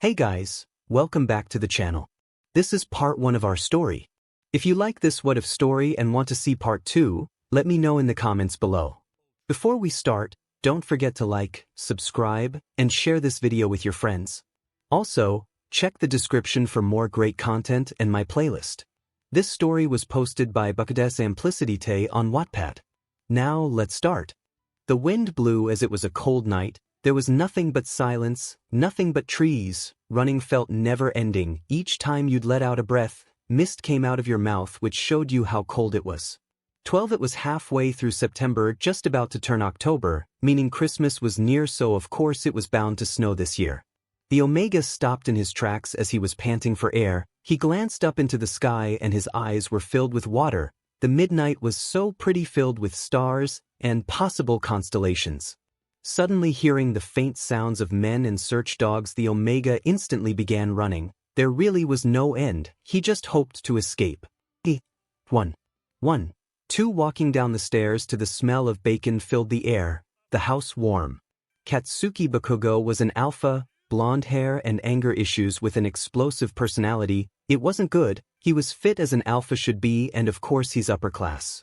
Hey guys, welcome back to the channel. This is part 1 of our story. If you like this What If story and want to see part 2, let me know in the comments below. Before we start, don't forget to like, subscribe, and share this video with your friends. Also, check the description for more great content and my playlist. This story was posted by BakuDekuSIMPlicity on Wattpad. Now let's start. The wind blew as it was a cold night. There was nothing but silence, nothing but trees. Running felt never-ending. Each time you'd let out a breath, mist came out of your mouth which showed you how cold it was. 12 It was halfway through September, just about to turn October, meaning Christmas was near, so of course it was bound to snow this year. The Omega stopped in his tracks as he was panting for air. He glanced up into the sky and his eyes were filled with water. The midnight was so pretty, filled with stars and possible constellations. Suddenly hearing the faint sounds of men and search dogs, the Omega instantly began running. There really was no end. He just hoped to escape. 1. 2 Walking down the stairs to the smell of bacon filled the air, the house warm. Katsuki Bakugo was an alpha, blonde hair and anger issues with an explosive personality. It wasn't good. He was fit as an alpha should be, and of course he's upper class.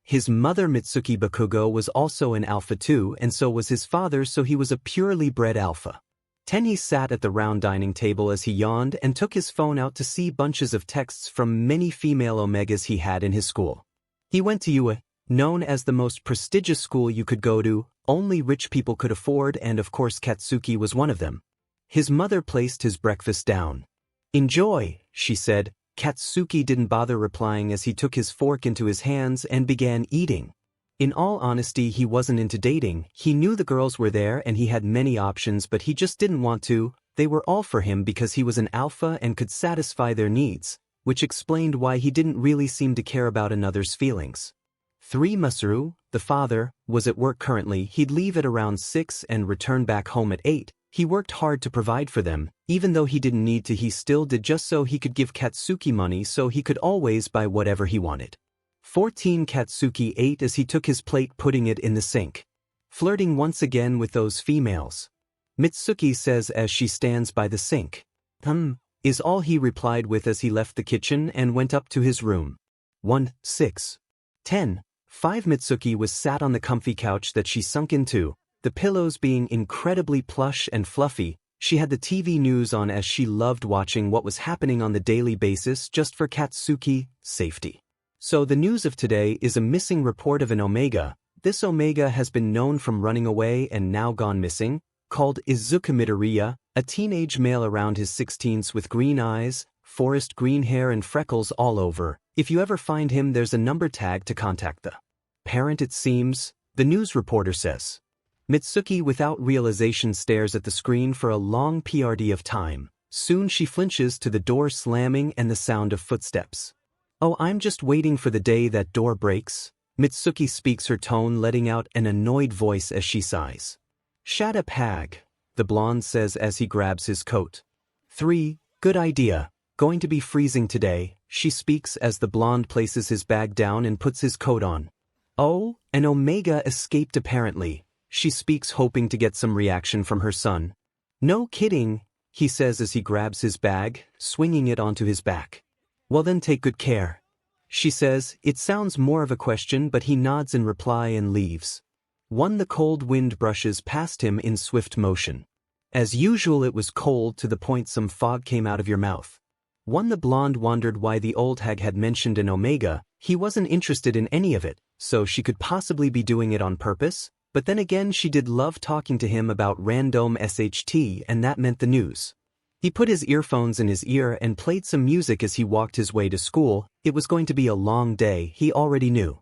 His mother Mitsuki Bakugo was also an alpha too, and so was his father, so he was a purely bred alpha. He sat at the round dining table as he yawned and took his phone out to see bunches of texts from many female Omegas he had in his school. He went to 𝗧𝗑𝗧𝗏, known as the most prestigious school you could go to, only rich people could afford, and of course Katsuki was one of them. His mother placed his breakfast down. "Enjoy," she said. Katsuki didn't bother replying as he took his fork into his hands and began eating. In all honesty, he wasn't into dating. He knew the girls were there and he had many options, but he just didn't want to. They were all for him because he was an alpha and could satisfy their needs, which explained why he didn't really seem to care about another's feelings. 3 Masaru, the father, was at work currently. He'd leave at around 6 and return back home at 8. He worked hard to provide for them. Even though he didn't need to, he still did, just so he could give Katsuki money so he could always buy whatever he wanted. 14 Katsuki ate as he took his plate, putting it in the sink. Flirting once again with those females. Mitsuki says as she stands by the sink. Is all he replied with as he left the kitchen and went up to his room. 6. 5 Mitsuki was sat on the comfy couch that she sunk into, the pillows being incredibly plush and fluffy. She had the TV news on as she loved watching what was happening on the daily basis just for Katsuki's safety. So the news of today is a missing report of an Omega. This Omega has been known from running away and now gone missing, called Izuku Midoriya, a teenage male around his 16s with green eyes, forest green hair and freckles all over. If you ever find him, there's a number tag to contact the parent, it seems, the news reporter says. Mitsuki without realization stares at the screen for a long period of time. Soon she flinches to the door slamming and the sound of footsteps. "Oh, I'm just waiting for the day that door breaks." Mitsuki speaks, her tone letting out an annoyed voice as she sighs. "Shut up, hag," the blonde says as he grabs his coat. 3. Good idea. Going to be freezing today, she speaks as the blonde places his bag down and puts his coat on. "Oh, an Omega escaped apparently," she speaks, hoping to get some reaction from her son. "No kidding," he says as he grabs his bag, swinging it onto his back. "Well then take good care," she says. It sounds more of a question, but he nods in reply and leaves. 1 The cold wind brushes past him in swift motion. As usual, it was cold to the point some fog came out of your mouth. 1 The blonde wondered why the old hag had mentioned an Omega. He wasn't interested in any of it, so she could possibly be doing it on purpose. But then again, she did love talking to him about random SHT, and that meant the news. He put his earphones in his ear and played some music as he walked his way to school. It was going to be a long day, he already knew.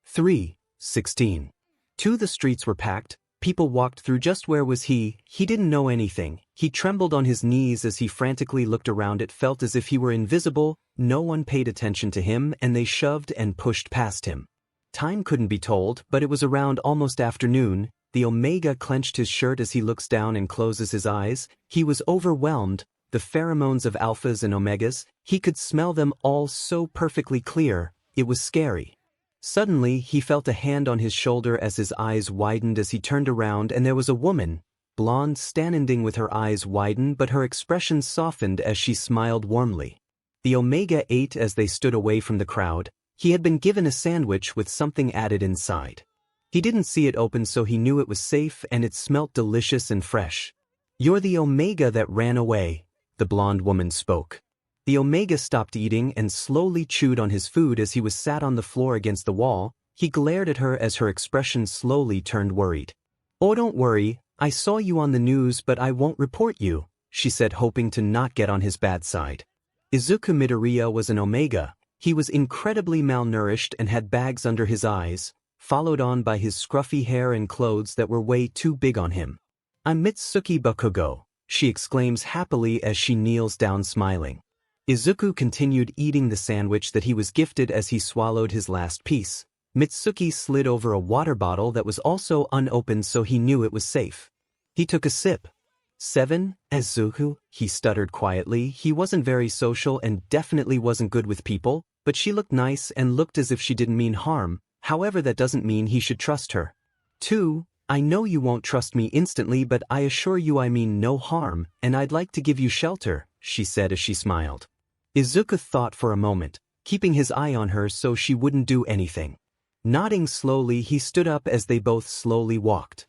16. 2 The streets were packed. People walked through. Just where was he? He didn't know anything. He trembled on his knees as he frantically looked around. It felt as if he were invisible. No one paid attention to him, and they shoved and pushed past him. Time couldn't be told, but it was around almost afternoon. The Omega clenched his shirt as he looks down and closes his eyes. He was overwhelmed. The pheromones of alphas and Omegas, he could smell them all so perfectly clear. It was scary. Suddenly, he felt a hand on his shoulder as his eyes widened as he turned around, and there was a woman. blonde standing with her eyes widened but her expression softened as she smiled warmly. The Omega ate as they stood away from the crowd. He had been given a sandwich with something added inside. He didn't see it open so he knew it was safe and it smelt delicious and fresh. "You're the Omega that ran away," the blonde woman spoke. The Omega stopped eating and slowly chewed on his food as he was sat on the floor against the wall. He glared at her as her expression slowly turned worried. "Oh, don't worry, I saw you on the news but I won't report you," she said, hoping to not get on his bad side. Izuku Midoriya was an Omega. He was incredibly malnourished and had bags under his eyes, followed on by his scruffy hair and clothes that were way too big on him. "I'm Mitsuki Bakugo," she exclaims happily as she kneels down smiling. Izuku continued eating the sandwich that he was gifted as he swallowed his last piece. Mitsuki slid over a water bottle that was also unopened so he knew it was safe. He took a sip. "7, Izuku," he stuttered quietly. He wasn't very social and definitely wasn't good with people, but she looked nice and looked as if she didn't mean harm. However, that doesn't mean he should trust her. "2, I know you won't trust me instantly but I assure you I mean no harm, and I'd like to give you shelter," she said as she smiled. Izuku thought for a moment, keeping his eye on her so she wouldn't do anything. Nodding slowly, he stood up as they both slowly walked.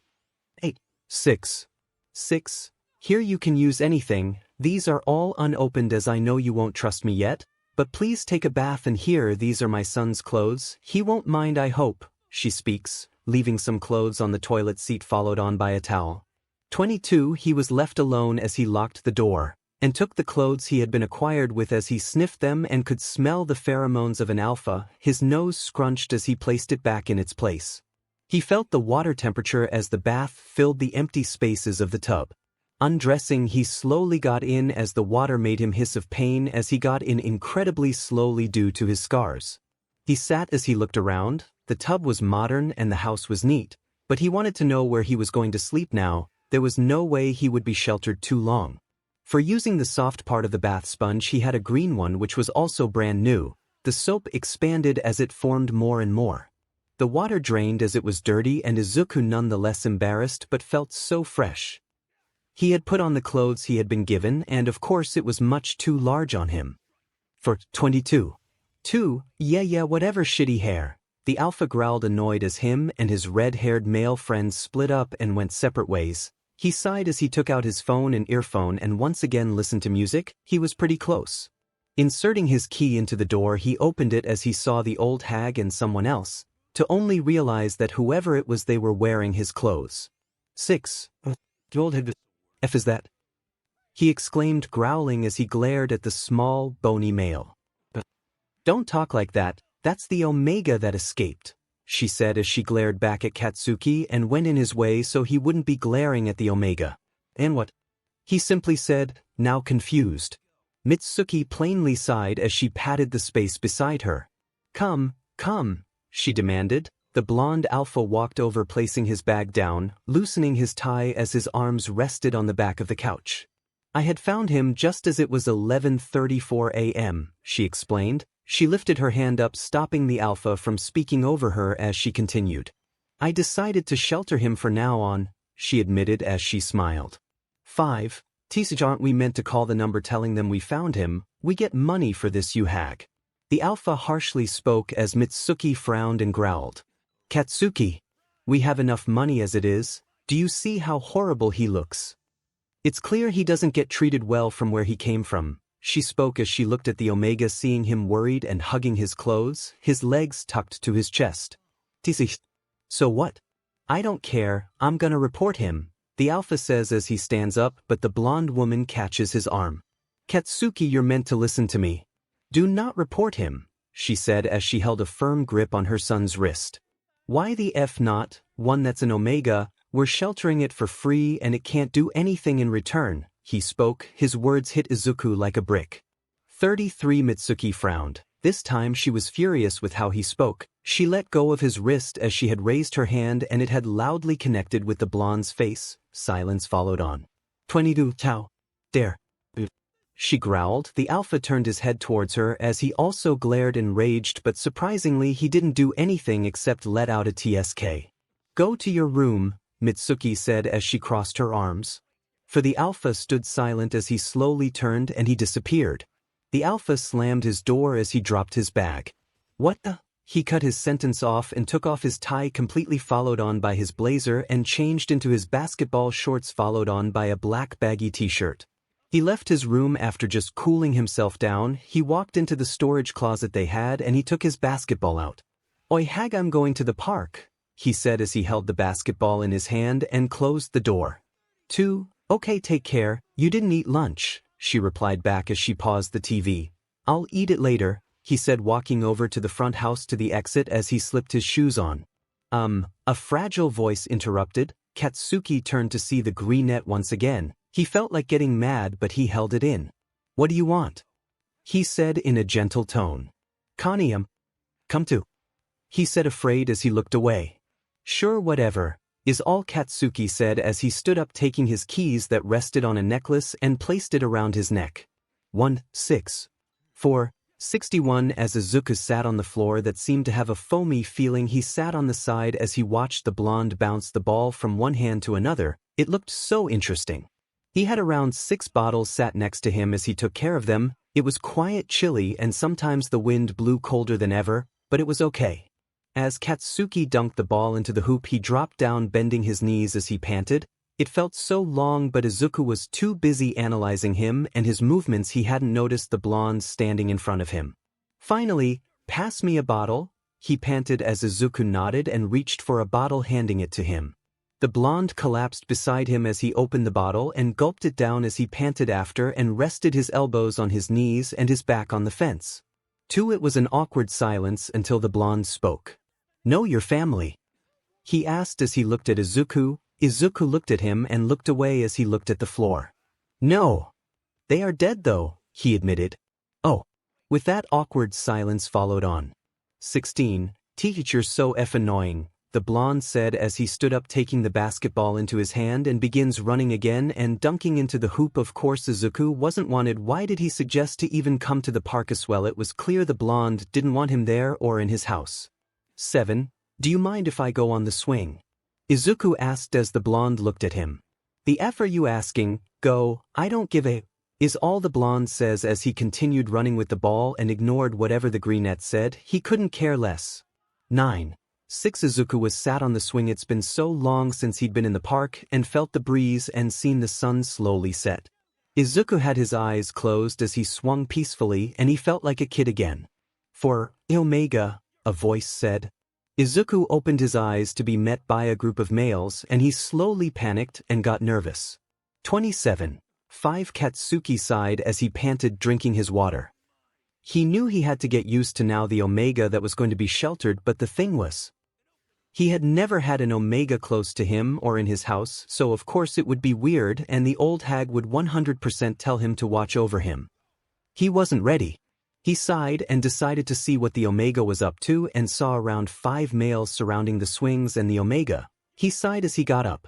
8, 6, 6. "Here you can use anything, these are all unopened as I know you won't trust me yet, but please take a bath and here these are my son's clothes, he won't mind I hope," she speaks, leaving some clothes on the toilet seat followed on by a towel. 22 He was left alone as he locked the door, and took the clothes he had been acquired with as he sniffed them and could smell the pheromones of an alpha, his nose scrunched as he placed it back in its place. He felt the water temperature as the bath filled the empty spaces of the tub. Undressing, he slowly got in as the water made him hiss of pain as he got in incredibly slowly due to his scars. He sat as he looked around. The tub was modern and the house was neat, but he wanted to know where he was going to sleep now. There was no way he would be sheltered too long. For using the soft part of the bath sponge, he had a green one which was also brand new. The soap expanded as it formed more and more. The water drained as it was dirty and Izuku nonetheless embarrassed but felt so fresh. He had put on the clothes he had been given and of course it was much too large on him. For 22. 2, yeah, whatever, shitty hair. The alpha growled, annoyed as him and his red-haired male friends split up and went separate ways. He sighed as he took out his phone and earphone and once again listened to music. He was pretty close. Inserting his key into the door, he opened it as he saw the old hag and someone else, to only realize that whoever it was they were wearing his clothes. 6. F is that? He exclaimed, growling as he glared at the small, bony male. "Don't talk like that, that's the Omega that escaped," she said as she glared back at Katsuki and went in his way so he wouldn't be glaring at the Omega. "And what?" he simply said, now confused. Mitsuki plainly sighed as she patted the space beside her. Come, she demanded. The blonde alpha walked over, placing his bag down, loosening his tie as his arms rested on the back of the couch. "I had found him just as it was 11:34 a.m., she explained. She lifted her hand up, stopping the alpha from speaking over her as she continued. "I decided to shelter him for now on," she admitted as she smiled. 5. "𝗧𝗏, aren't we meant to call the number telling them we found him? We get money for this, you hag." The alpha harshly spoke as Mitsuki frowned and growled. "Katsuki, we have enough money as it is. Do you see how horrible he looks? It's clear he doesn't get treated well from where he came from," she spoke as she looked at the Omega, seeing him worried and hugging his clothes, his legs tucked to his chest. "𝗧𝗏, so what? I don't care, I'm gonna report him," the alpha says as he stands up, but the blonde woman catches his arm. "Katsuki, you're meant to listen to me. Do not report him," she said as she held a firm grip on her son's wrist. "Why the F not? One that's an Omega, we're sheltering it for free and it can't do anything in return," he spoke. His words hit Izuku like a brick. 33 Mitsuki frowned. This time she was furious with how he spoke. She let go of his wrist as she had raised her hand and it had loudly connected with the blonde's face. Silence followed on. 22 Tao. Dare. She growled. The alpha turned his head towards her as he also glared enraged, but surprisingly he didn't do anything except let out a TSK. "Go to your room," Mitsuki said as she crossed her arms. For the 𝗲𝗏 stood silent as he slowly turned and he disappeared. The 𝗲𝗏 slammed his door as he dropped his bag. What the? He cut his sentence off and took off his tie, completely followed on by his blazer, and changed into his basketball shorts, followed on by a black baggy t-shirt. He left his room after just cooling himself down. He walked into the storage closet they had and he took his basketball out. 𝗕𝗏𝗏, I'm going to the park, he said as he held the basketball in his hand and closed the door. 2. Okay, take care, you didn't eat lunch, she replied back as she paused the TV. I'll eat it later, he said, walking over to the front house to the exit as he slipped his shoes on. A fragile voice interrupted. Katsuki turned to see the 𝗓𝗏𝗏 once again. He felt like getting mad, but he held it in. What do you want? He said in a gentle tone. 𝗓𝗏𝗏, come to, he said, afraid as he looked away. Sure, whatever, is all Katsuki said as he stood up, taking his keys that rested on a necklace and placed it around his neck. 16461 As Izuku sat on the floor that seemed to have a foamy feeling, he sat on the side as he watched the blonde bounce the ball from one hand to another. It looked so interesting. He had around 6 bottles sat next to him as he took care of them. It was quiet, chilly, and sometimes the wind blew colder than ever, but it was okay. As Katsuki dunked the ball into the hoop, he dropped down, bending his knees as he panted. It felt so long, but Izuku was too busy analyzing him and his movements he hadn't noticed the blonde standing in front of him. Finally, pass me a bottle, he panted as Izuku nodded and reached for a bottle, handing it to him. The blonde collapsed beside him as he opened the bottle and gulped it down as he panted after and rested his elbows on his knees and his back on the fence. 2. It was an awkward silence until the blonde spoke. Know your family? He asked as he looked at Izuku. Izuku looked at him and looked away as he looked at the floor. No. They are dead though, he admitted. Oh. With that, awkward silence followed on. 16. Teacher so annoying, the blonde said as he stood up, taking the basketball into his hand and begins running again and dunking into the hoop. Of course Izuku wasn't wanted. Why did he suggest to even come to the park as well? It was clear the blonde didn't want him there or in his house. 7. Do you mind if I go on the swing? Izuku asked as the blonde looked at him. The F are you asking? Go, I don't give a is all the blonde says as he continued running with the ball and ignored whatever the 𝗓𝗏𝗏 said. He couldn't care less. 9. 6. Izuku was sat on the swing. It's been so long since he'd been in the park and felt the breeze and seen the sun slowly set. Izuku had his eyes closed as he swung peacefully and he felt like a kid again. For 𝗲𝗏𝗏𝗏, a voice said. Izuku opened his eyes to be met by a group of males and he slowly panicked and got nervous. 27. 5. Katsuki sighed as he panted, drinking his water. He knew he had to get used to now the 𝗲𝗏𝗏 that was going to be sheltered, but the thing was, he had never had an 𝗲𝗏𝗏 close to him or in his house, so of course it would be weird and the old hag would 100% tell him to watch over him. He wasn't ready. He sighed and decided to see what the 𝗲𝗏𝗏 was up to and saw around 5 males surrounding the swings and the 𝗲𝗏𝗏𝗏. He sighed as he got up.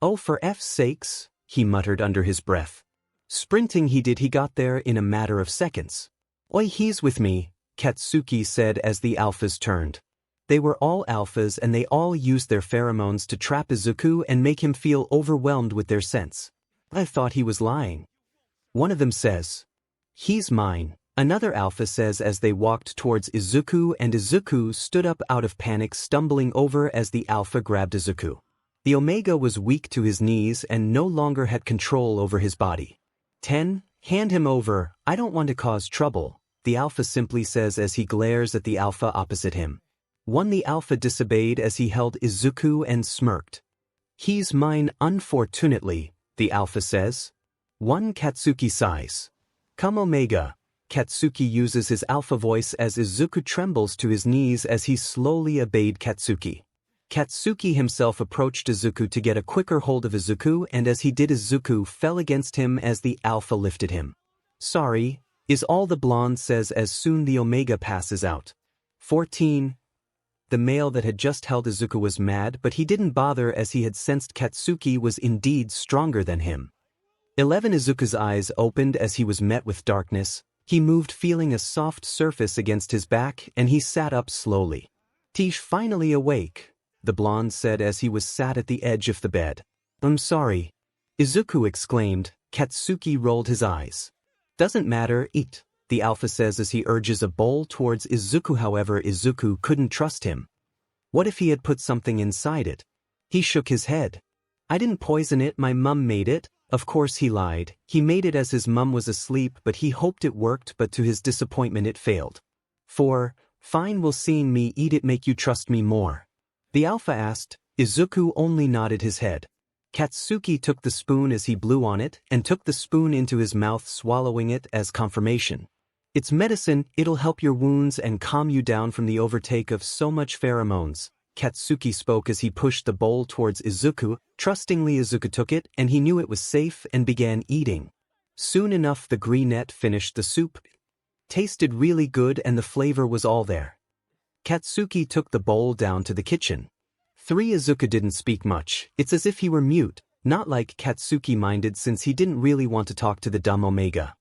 Oh, for F's sakes, he muttered under his breath. Sprinting he did. He got there in a matter of seconds. Oi, he's with me, Katsuki said as the 𝗲𝗏s turned. They were all 𝗲𝗏s and they all used their pheromones to trap Izuku and make him feel overwhelmed with their scents. I thought he was lying. One of them says. He's mine. Another 𝗲𝗏 says as they walked towards Izuku, and Izuku stood up out of panic, stumbling over as the 𝗲𝗏 grabbed Izuku. The 𝗲𝗏𝗏 was weak to his knees and no longer had control over his body. 10. Hand him over, I don't want to cause trouble, the 𝗲𝗏 simply says as he glares at the 𝗲𝗏 opposite him. 1. The 𝗲𝗏 disobeyed as he held Izuku and smirked. He's mine, unfortunately, the 𝗲𝗏 says. 1. Katsuki sighs. Come 𝗲𝗏𝗏. Katsuki uses his 𝗲𝗏 voice as Izuku trembles to his knees as he slowly obeyed Katsuki. Katsuki himself approached Izuku to get a quicker hold of Izuku, and as he did Izuku fell against him as the 𝗲𝗏 lifted him. Sorry, is all the blonde says as soon the 𝗲𝗏𝗏 passes out. 14. The male that had just held Izuku was mad, but he didn't bother as he had sensed Katsuki was indeed stronger than him. 11. Izuku's eyes opened as he was met with darkness. He moved, feeling a soft surface against his back, and he sat up slowly. 𝗕𝗏𝗁 finally awake. the blonde said as he was sat at the edge of the bed. I'm sorry, Izuku exclaimed. Katsuki rolled his eyes. Doesn't matter, eat, the alpha says as he urges a bowl towards Izuku. However, Izuku couldn't trust him. What if he had put something inside it? He shook his head. I didn't poison it, my mum made it. Of course he lied. He made it as his mum was asleep, but he hoped it worked, but to his disappointment it failed. Fine, will seeing me eat it make you trust me more? The alpha asked. Izuku only nodded his head. Katsuki took the spoon as he blew on it and took the spoon into his mouth, swallowing it as confirmation. It's medicine, it'll help your wounds and calm you down from the overtake of so much pheromones, Katsuki spoke as he pushed the bowl towards Izuku. Trustingly, Izuku took it and he knew it was safe and began eating. Soon enough the greenette finished the soup. Tasted really good and the flavor was all there. Katsuki took the bowl down to the kitchen. Izuku didn't speak much. It's as if he were mute, not like Katsuki minded since he didn't really want to talk to the dumb Omega.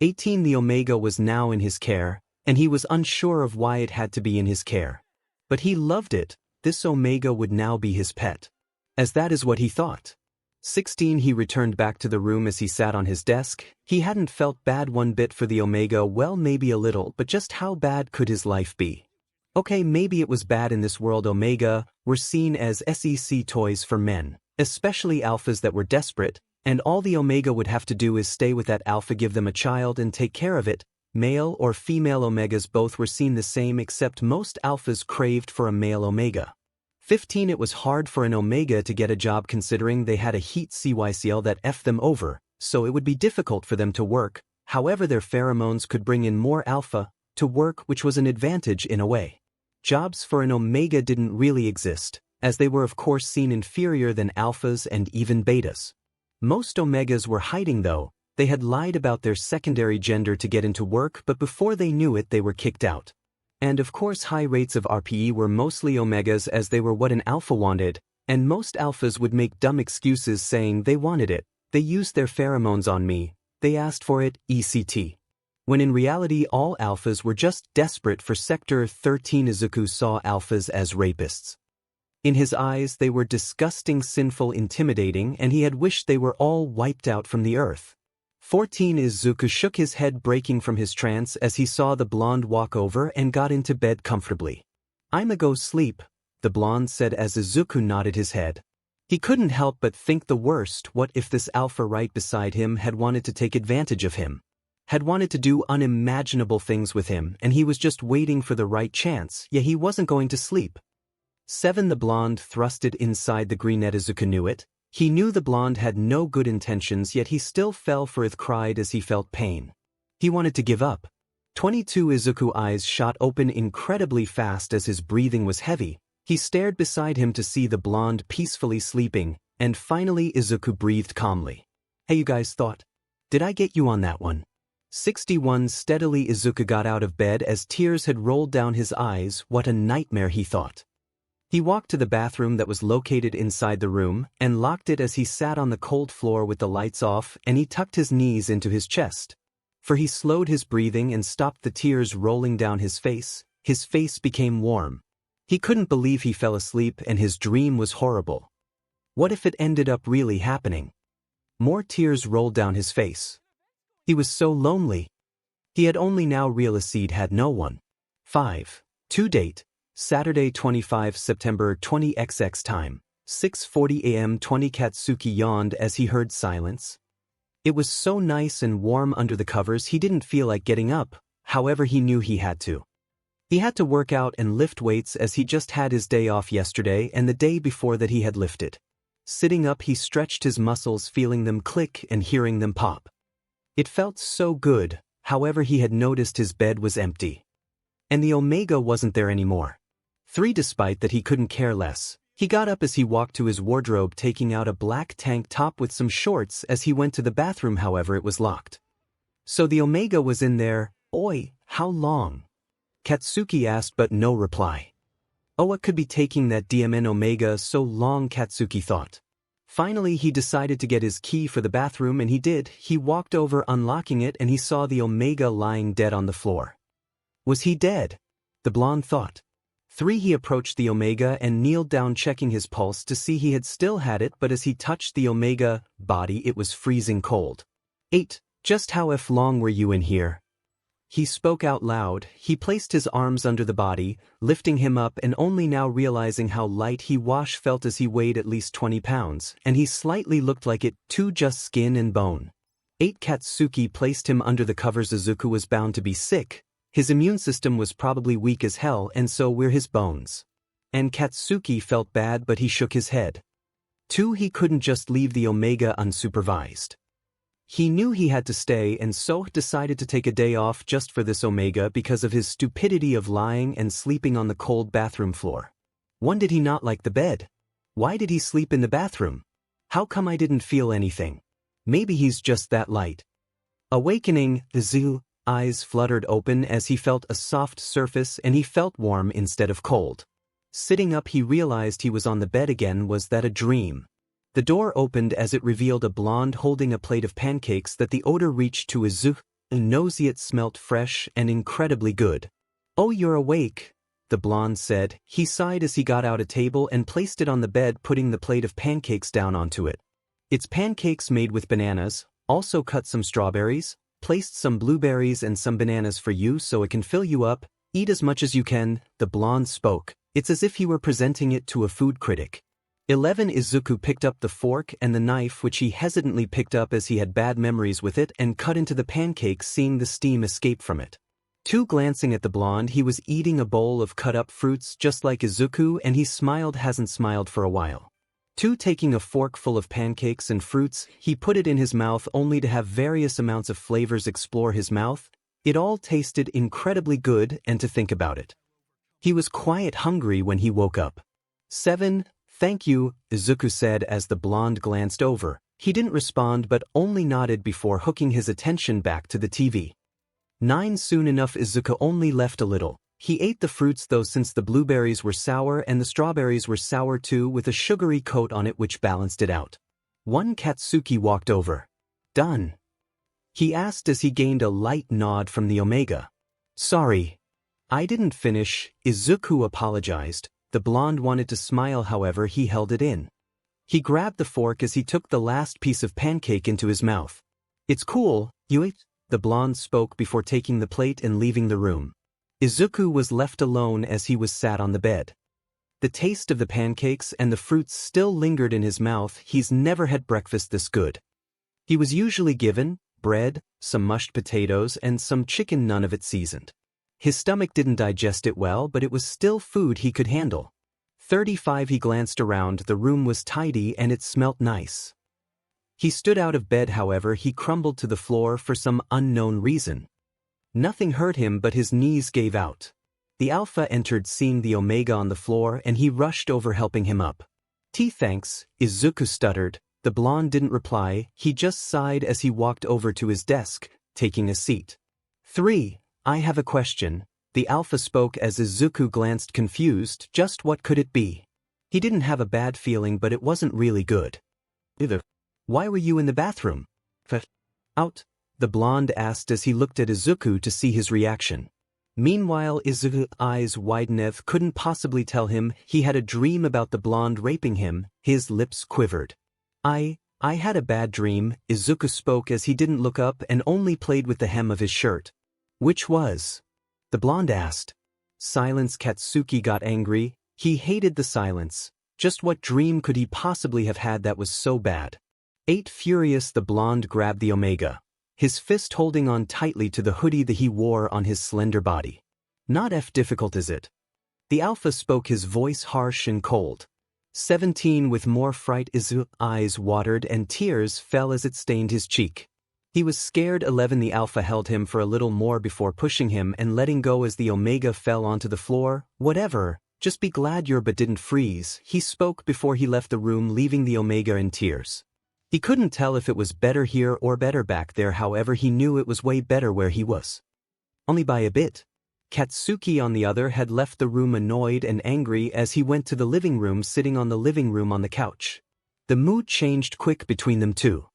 18 The Omega was now in his care, and he was unsure of why it had to be in his care. But he loved it. This Omega would now be his pet. As that is what he thought. 16 He returned back to the room as he sat on his desk. He hadn't felt bad one bit for the Omega, well maybe a little, but just how bad could his life be? Okay, maybe it was bad in this world. Omega were seen as SEC toys for men, especially alphas that were desperate, and all the Omega would have to do is stay with that alpha, give them a child and take care of it. Male or female Omegas both were seen the same, except most alphas craved for a male Omega. 15 It was hard for an Omega to get a job considering they had a 𝗧𝗵𝗲 that effed them over, so it would be difficult for them to work. However, their pheromones could bring in more alpha to work, which was an advantage in a way. Jobs for an Omega didn't really exist, as they were of course seen inferior than alphas and even betas. Most Omegas were hiding though. They had lied about their secondary gender to get into work, but before they knew it they were kicked out. And of course high rates of RPE were mostly Omegas as they were what an alpha wanted, and most alphas would make dumb excuses saying they wanted it. They used their pheromones on me, they asked for it, etc. When in reality all alphas were just desperate for Sector 13. Izuku saw alphas as rapists. In his eyes they were disgusting, sinful, intimidating, and he had wished they were all wiped out from the earth. 14 Izuku shook his head, breaking from his trance as he saw the blonde walk over and got into bed comfortably. I'ma go sleep, the blonde said as Izuku nodded his head. He couldn't help but think the worst. What if this alpha right beside him had wanted to take advantage of him? Had wanted to do unimaginable things with him, and he was just waiting for the right chance, yet he wasn't going to sleep. 7 The blonde thrusted inside the greenette. Izuku knew it. He knew the blonde had no good intentions, yet he still fell for it, cried as he felt pain. He wanted to give up. 22 Izuku's eyes shot open incredibly fast as his breathing was heavy. He stared beside him to see the blonde peacefully sleeping, and finally Izuku breathed calmly. Hey, you guys thought? Did I get you on that one? 61 Steadily Izuku got out of bed as tears had rolled down his eyes. What a nightmare, he thought. He walked to the bathroom that was located inside the room and locked it as he sat on the cold floor with the lights off, and he tucked his knees into his chest. For he slowed his breathing and stopped the tears rolling down his face. His face became warm. He couldn't believe he fell asleep and his dream was horrible. What if it ended up really happening? More tears rolled down his face. He was so lonely. He had only now realized he'd had no one. 5. To date, Saturday 25 September 20XX time, 6:40 a.m. 20 Katsuki yawned as he heard silence. It was so nice and warm under the covers he didn't feel like getting up, however he knew he had to. He had to work out and lift weights as he just had his day off yesterday and the day before that he had lifted. Sitting up he stretched his muscles, feeling them click and hearing them pop. It felt so good, however he had noticed his bed was empty. And the Omega wasn't there anymore. 3 Despite that he couldn't care less, he got up as he walked to his wardrobe, taking out a black tank top with some shorts as he went to the bathroom, however it was locked. So the Omega was in there. Oi, how long? Katsuki asked, but no reply. Oh, what could be taking that DMN Omega so long, Katsuki thought. Finally he decided to get his key for the bathroom, and he did. He walked over, unlocking it, and he saw the Omega lying dead on the floor. Was he dead? The blonde thought. 3. He approached the Omega and kneeled down checking his pulse to see he had still had it, but as he touched the Omega body it was freezing cold. 8. Just how long were you in here? He spoke out loud. He placed his arms under the body, lifting him up and only now realizing how light he felt as he weighed at least 20 pounds, and he slightly looked like it too, just skin and bone. 8. Katsuki placed him under the covers. Izuku was bound to be sick. His immune system was probably weak as hell, and so were his bones. And Katsuki felt bad, but he shook his head. 2. He couldn't just leave the Omega unsupervised. He knew he had to stay and so decided to take a day off just for this Omega because of his stupidity of lying and sleeping on the cold bathroom floor. 1. Did he not like the bed? Why did he sleep in the bathroom? How come I didn't feel anything? Maybe he's just that light. Awakening, the eyes fluttered open as he felt a soft surface and he felt warm instead of cold. Sitting up he realized he was on the bed again. Was that a dream? The door opened as it revealed a blonde holding a plate of pancakes that the odor reached to Izuku. Nosy, it smelt fresh and incredibly good. Oh, you're awake, the blonde said. He sighed as he got out a table and placed it on the bed, putting the plate of pancakes down onto it. It's pancakes made with bananas, also cut some strawberries, placed some blueberries and some bananas for you so it can fill you up. Eat as much as you can, the blonde spoke. It's as if he were presenting it to a food critic. 11. Izuku picked up the fork and the knife, which he hesitantly picked up as he had bad memories with it, and cut into the pancakes, seeing the steam escape from it. 2. Glancing at the blonde, he was eating a bowl of cut-up fruits just like Izuku, and he smiled. Hasn't smiled for a while. 2. Taking a fork full of pancakes and fruits, he put it in his mouth only to have various amounts of flavors explore his mouth. It all tasted incredibly good, and to think about it, he was quite hungry when he woke up. 7. Thank you, Izuku said as the blonde glanced over. He didn't respond but only nodded before hooking his attention back to the TV. 9. Soon enough Izuku only left a little. He ate the fruits though, since the blueberries were sour and the strawberries were sour too, with a sugary coat on it which balanced it out. 1. Katsuki walked over. Done? He asked as he gained a light nod from the Omega. Sorry, I didn't finish, Izuku apologized. The blonde wanted to smile, however he held it in. He grabbed the fork as he took the last piece of pancake into his mouth. It's cool, you ate? The blonde spoke before taking the plate and leaving the room. Izuku was left alone as he was sat on the bed. The taste of the pancakes and the fruits still lingered in his mouth. He's never had breakfast this good. He was usually given bread, some mashed potatoes and some chicken, none of it seasoned. His stomach didn't digest it well, but it was still food he could handle. 35. He glanced around. The room was tidy and it smelt nice. He stood out of bed, however he crumbled to the floor for some unknown reason. Nothing hurt him but his knees gave out. The Alpha entered, seeing the Omega on the floor, and he rushed over helping him up. Thanks, Izuku stuttered. The blonde didn't reply, he just sighed as he walked over to his desk, taking a seat. 3. I have a question, the Alpha spoke as Izuku glanced confused. Just what could it be? He didn't have a bad feeling, but it wasn't really good. Why were you in the bathroom? Out, the blonde asked as he looked at Izuku to see his reaction. Meanwhile, Izuku's eyes widened. Couldn't possibly tell him he had a dream about the blonde raping him. His lips quivered. I had a bad dream, Izuku spoke as he didn't look up and only played with the hem of his shirt. Which was? The blonde asked. Silence. Katsuki got angry. He hated the silence. Just what dream could he possibly have had that was so bad? 8. Furious, the blonde grabbed the Omega, his fist holding on tightly to the hoodie that he wore on his slender body. Not difficult, is it? The Alpha spoke, his voice harsh and cold. 17. With more fright, Izuku's eyes watered and tears fell as it stained his cheek. He was scared. 11. The Alpha held him for a little more before pushing him and letting go as the Omega fell onto the floor. Whatever, just be glad you're but didn't freeze, he spoke before he left the room, leaving the Omega in tears. He couldn't tell if it was better here or better back there, however he knew it was way better where he was. Only by a bit. Katsuki, on the other, had left the room annoyed and angry as he went to the living room, sitting on the living room on the couch. The mood changed quick between them two.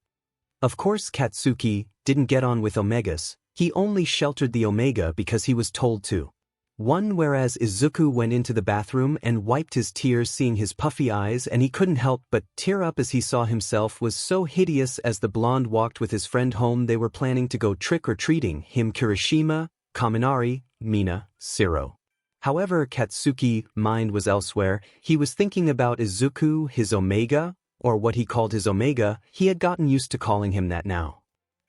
Of course Katsuki didn't get on with Omegas, he only sheltered the Omega because he was told to. One whereas Izuku went into the bathroom and wiped his tears seeing his puffy eyes and he couldn't help but tear up as he saw himself was so hideous as the blonde walked with his friend home. They were planning to go trick-or-treating him Kirishima, Kaminari, Mina, Siro. However, Katsuki's mind was elsewhere. He was thinking about Izuku, his Omega, or what he called his Omega. He had gotten used to calling him that now.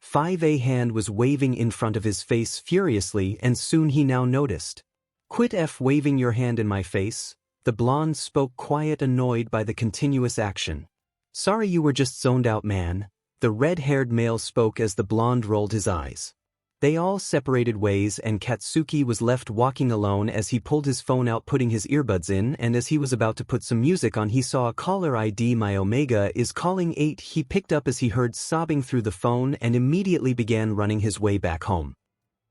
5A hand was waving in front of his face furiously and soon he now noticed. "Quit waving your hand in my face," the blonde spoke quiet annoyed by the continuous action. "Sorry you were just zoned out man," the red-haired male spoke as the blonde rolled his eyes. They all separated ways and Katsuki was left walking alone as he pulled his phone out putting his earbuds in and as he was about to put some music on he saw a caller ID. "My Omega is calling 8. He picked up as he heard sobbing through the phone and immediately began running his way back home.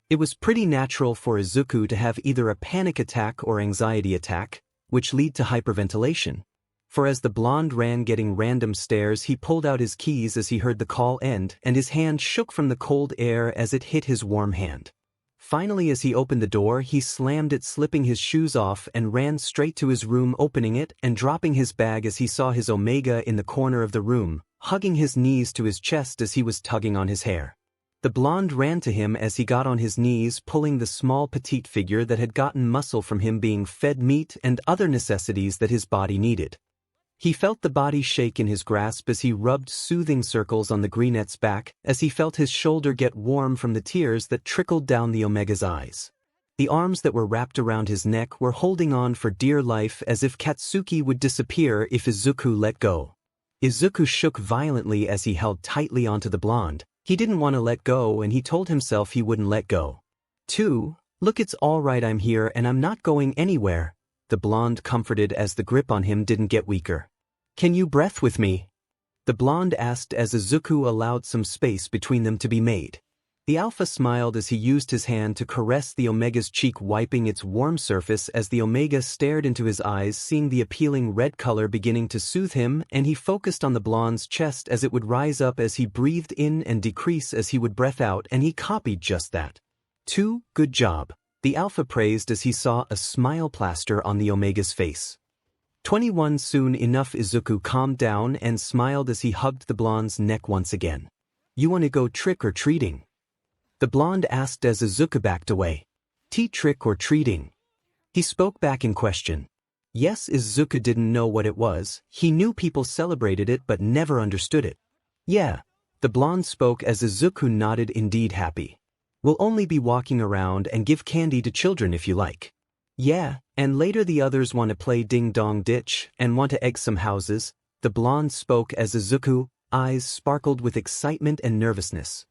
It was pretty natural for Izuku to have either a panic attack or anxiety attack, which lead to hyperventilation. For as the blonde ran getting random stares he pulled out his keys as he heard the call end and his hand shook from the cold air as it hit his warm hand. Finally as he opened the door he slammed it slipping his shoes off and ran straight to his room opening it and dropping his bag as he saw his Omega in the corner of the room, hugging his knees to his chest as he was tugging on his hair. The blonde ran to him as he got on his knees pulling the small petite figure that had gotten muscle from him being fed meat and other necessities that his body needed. He felt the body shake in his grasp as he rubbed soothing circles on the greenette's back as he felt his shoulder get warm from the tears that trickled down the Omega's eyes. The arms that were wrapped around his neck were holding on for dear life as if Katsuki would disappear if Izuku let go. Izuku shook violently as he held tightly onto the blonde. He didn't want to let go and he told himself he wouldn't let go. "Look, it's all right, I'm here and I'm not going anywhere," the blonde comforted as the grip on him didn't get weaker. "Can you breath with me?" the blonde asked as Izuku allowed some space between them to be made. The Alpha smiled as he used his hand to caress the Omega's cheek wiping its warm surface as the Omega stared into his eyes seeing the appealing red color beginning to soothe him and he focused on the blonde's chest as it would rise up as he breathed in and decrease as he would breath out and he copied just that. Good job," the Alpha praised as he saw a smile plaster on the Omega's face. 21 Soon enough Izuku calmed down and smiled as he hugged the blonde's neck once again. "You want to go trick-or-treating?" the blonde asked as Izuku backed away. "Trick-or-treating?" he spoke back in question. Yes, Izuku didn't know what it was. He knew people celebrated it but never understood it. "Yeah," the blonde spoke as Izuku nodded indeed happy. "We'll only be walking around and give candy to children if you like." "Yeah, and later the others want to play ding-dong ditch and want to egg some houses," the blonde spoke as Izuku's eyes sparkled with excitement and nervousness.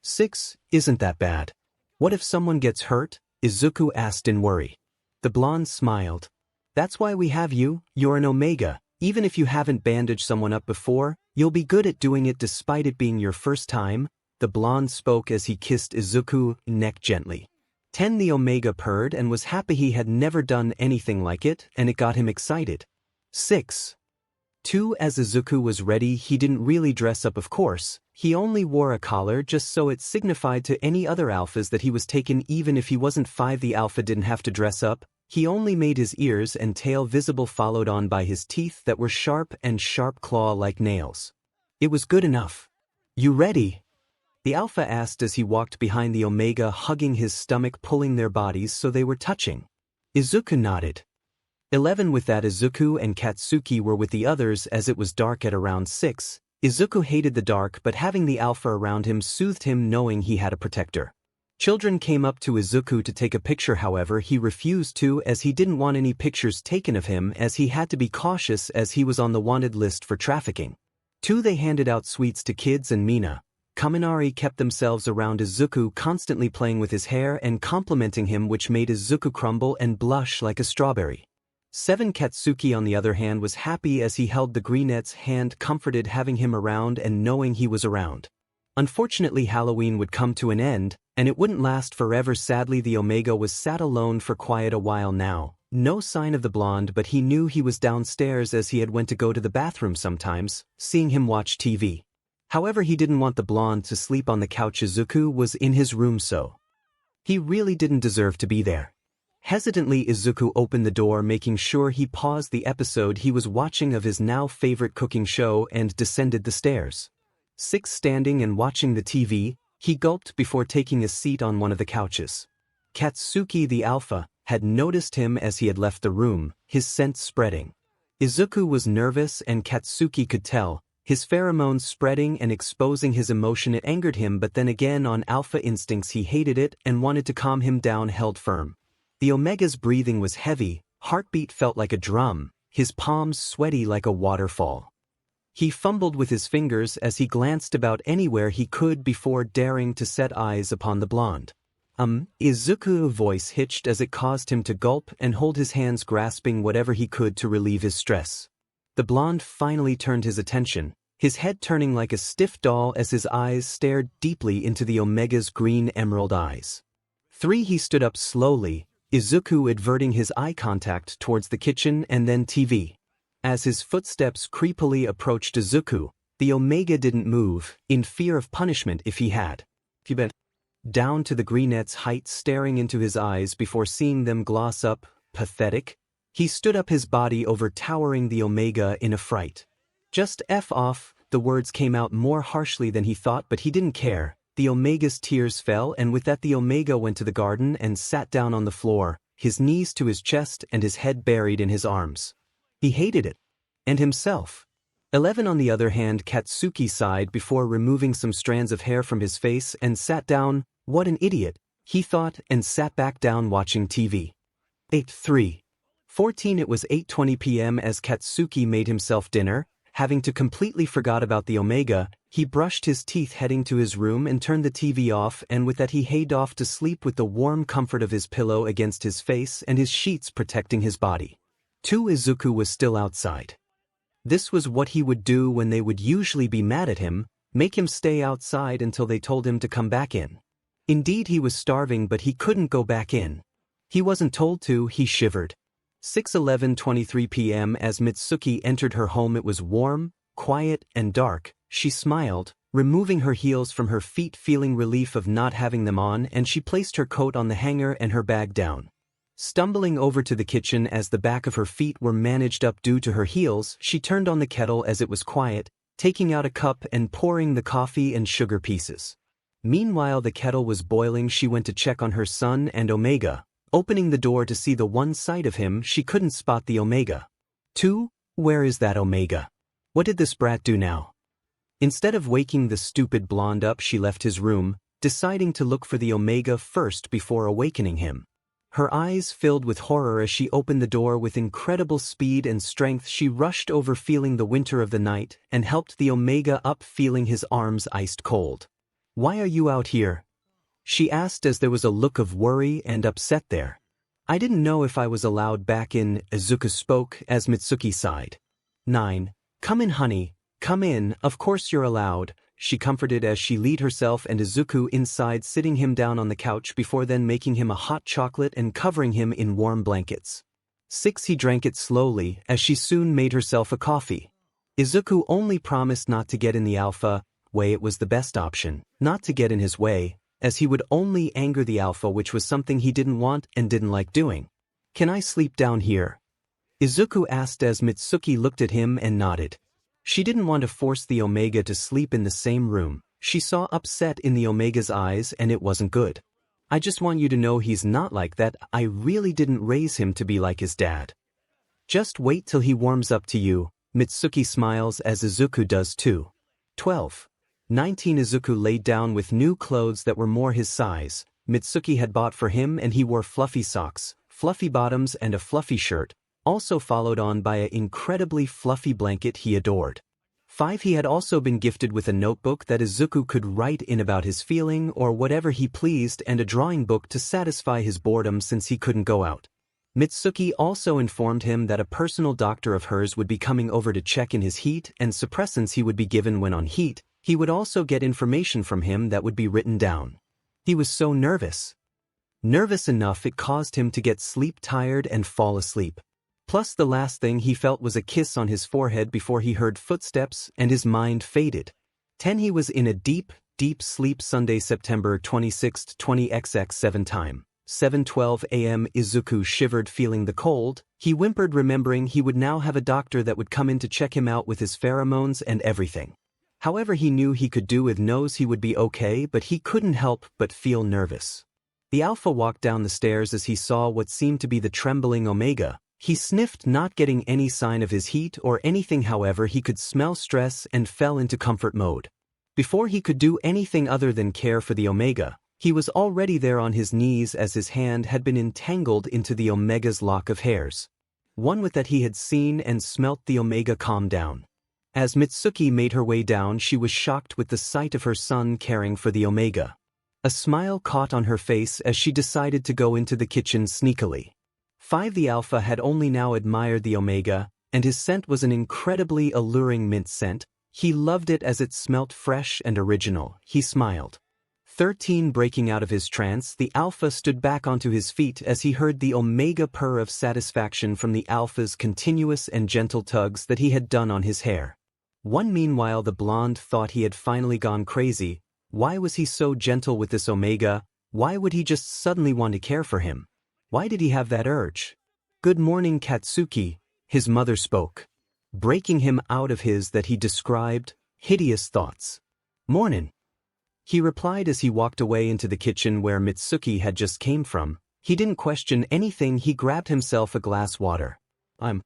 6 Isn't that bad? What if someone gets hurt? Izuku asked in worry. The blonde smiled. "That's why we have you, you're an Omega. Even if you haven't bandaged someone up before, you'll be good at doing it despite it being your first time," the blonde spoke as he kissed Izuku's neck gently. 10 The Omega purred and was happy he had never done anything like it and it got him excited. 6 2 As Izuku was ready he didn't really dress up of course, he only wore a collar just so it signified to any other alphas that he was taken even if he wasn't 5 The alpha didn't have to dress up, he only made his ears and tail visible followed on by his teeth that were sharp and sharp claw-like nails. It was good enough. "You ready?" the alpha asked as he walked behind the Omega hugging his stomach pulling their bodies so they were touching. Izuku nodded. 11 With that Izuku and Katsuki were with the others as it was dark at around 6. Izuku hated the dark but having the alpha around him soothed him knowing he had a protector. Children came up to Izuku to take a picture however he refused to as he didn't want any pictures taken of him as he had to be cautious as he was on the wanted list for trafficking. 2 They handed out sweets to kids and Mina. Kaminari kept themselves around Izuku constantly playing with his hair and complimenting him which made Izuku crumble and blush like a strawberry. 7 Katsuki on the other hand was happy as he held the greenette's hand comforted having him around and knowing he was around. Unfortunately Halloween would come to an end, and it wouldn't last forever sadly the Omega was sat alone for quite a while now, no sign of the blonde but he knew he was downstairs as he had went to go to the bathroom sometimes, seeing him watch TV. However he didn't want the blonde to sleep on the couch Izuku was in his room so. He really didn't deserve to be there. Hesitantly, Izuku opened the door, making sure he paused the episode he was watching of his now favorite cooking show, and descended the stairs. 6. Standing and watching the TV, he gulped before taking a seat on one of the couches. Katsuki the alpha had noticed him as he had left the room, his scent spreading. Izuku was nervous, and Katsuki could tell, his pheromones spreading and exposing his emotion. It angered him, but then again, on alpha instincts, he hated it and wanted to calm him down. Held firm. The Omega's breathing was heavy, heartbeat felt like a drum, his palms sweaty like a waterfall. He fumbled with his fingers as he glanced about anywhere he could before daring to set eyes upon the blonde. Izuku's voice hitched as it caused him to gulp and hold his hands, grasping whatever he could to relieve his stress. The blonde finally turned his attention, his head turning like a stiff doll as his eyes stared deeply into the Omega's green emerald eyes. 3. He stood up slowly, Izuku averting his eye contact towards the kitchen and then TV. As his footsteps creepily approached Izuku, the Omega didn't move, in fear of punishment if he had. He bent down to the greenette's height, staring into his eyes before seeing them gloss up. Pathetic? He stood up, his body overtowering the Omega in a fright. Just F off, the words came out more harshly than he thought, but he didn't care. The Omega's tears fell, and with that the Omega went to the garden and sat down on the floor, his knees to his chest and his head buried in his arms. He hated it. And himself. 11. On the other hand, Katsuki sighed before removing some strands of hair from his face and sat down. What an idiot, he thought, and sat back down watching TV. 8. 3. 14. It was 8:20 p.m. as Katsuki made himself dinner. Having to completely forgot about the Omega, he brushed his teeth heading to his room and turned the TV off, and with that he haed off to sleep with the warm comfort of his pillow against his face and his sheets protecting his body. 2. Izuku was still outside. This was what he would do when they would usually be mad at him, make him stay outside until they told him to come back in. Indeed, he was starving, but he couldn't go back in. He wasn't told to. He shivered. 6. 11:23 p.m. as Mitsuki entered her home. It was warm, quiet, and dark. She smiled, removing her heels from her feet, feeling relief of not having them on, and she placed her coat on the hanger and her bag down. Stumbling over to the kitchen as the back of her feet were managed up due to her heels, she turned on the kettle as it was quiet, taking out a cup and pouring the coffee and sugar pieces. Meanwhile, the kettle was boiling. She went to check on her son and Omega. Opening the door to see the one side of him, she couldn't spot the Omega. 2. Where is that Omega? What did this brat do now? Instead of waking the stupid blonde up, she left his room, deciding to look for the Omega first before awakening him. Her eyes filled with horror as she opened the door. With incredible speed and strength, she rushed over, feeling the winter of the night, and helped the Omega up, feeling his arms iced cold. Why are you out here? She asked as there was a look of worry and upset there. I didn't know if I was allowed back in, Izuku spoke as Mitsuki sighed. 9. Come in, honey, come in, of course you're allowed, she comforted as she led herself and Izuku inside, sitting him down on the couch before then making him a hot chocolate and covering him in warm blankets. 6. He drank it slowly as she soon made herself a coffee. Izuku only promised not to get in the alpha way. It was the best option, not to get in his way, as he would only anger the alpha, which was something he didn't want and didn't like doing. Can I sleep down here? Izuku asked as Mitsuki looked at him and nodded. She didn't want to force the Omega to sleep in the same room. She saw upset in the Omega's eyes, and it wasn't good. I just want you to know he's not like that. I really didn't raise him to be like his dad. Just wait till he warms up to you, Mitsuki smiles as Izuku does too. 12. 19. Izuku laid down with new clothes that were more his size. Mitsuki had bought for him, and he wore fluffy socks, fluffy bottoms, and a fluffy shirt, also followed on by an incredibly fluffy blanket he adored. 5. He had also been gifted with a notebook that Izuku could write in about his feeling or whatever he pleased, and a drawing book to satisfy his boredom since he couldn't go out. Mitsuki also informed him that a personal doctor of hers would be coming over to check in his heat and suppressants he would be given when on heat. He would also get information from him that would be written down. He was so nervous. Nervous enough it caused him to get sleep-tired and fall asleep. Plus the last thing he felt was a kiss on his forehead before he heard footsteps and his mind faded. 10. He was in a deep, deep sleep. Sunday, September 26, 20XX 7 time. 7:12 a.m. Izuku shivered, feeling the cold. He whimpered, remembering he would now have a doctor that would come in to check him out with his pheromones and everything. However, he knew he could do with knows he would be okay, but he couldn't help but feel nervous. The Alpha walked down the stairs as he saw what seemed to be the trembling Omega. He sniffed, not getting any sign of his heat or anything. However, he could smell stress and fell into comfort mode. Before he could do anything other than care for the Omega, he was already there on his knees as his hand had been entangled into the Omega's lock of hairs. One with that he had seen and smelt the Omega calm down. As Mitsuki made her way down, she was shocked with the sight of her son caring for the Omega. A smile caught on her face as she decided to go into the kitchen sneakily. 5. The Alpha had only now admired the Omega, and his scent was an incredibly alluring mint scent. He loved it as it smelt fresh and original. He smiled. 13. Breaking out of his trance, the Alpha stood back onto his feet as he heard the Omega purr of satisfaction from the Alpha's continuous and gentle tugs that he had done on his hair. 1. Meanwhile, the blonde thought he had finally gone crazy. Why was he so gentle with this Omega? Why would he just suddenly want to care for him? Why did he have that urge? "Good morning, Katsuki," his mother spoke, breaking him out of his that he described hideous thoughts. "Mornin'," he replied as he walked away into the kitchen where Mitsuki had just came from. He didn't question anything. He grabbed himself a glass water. "I'm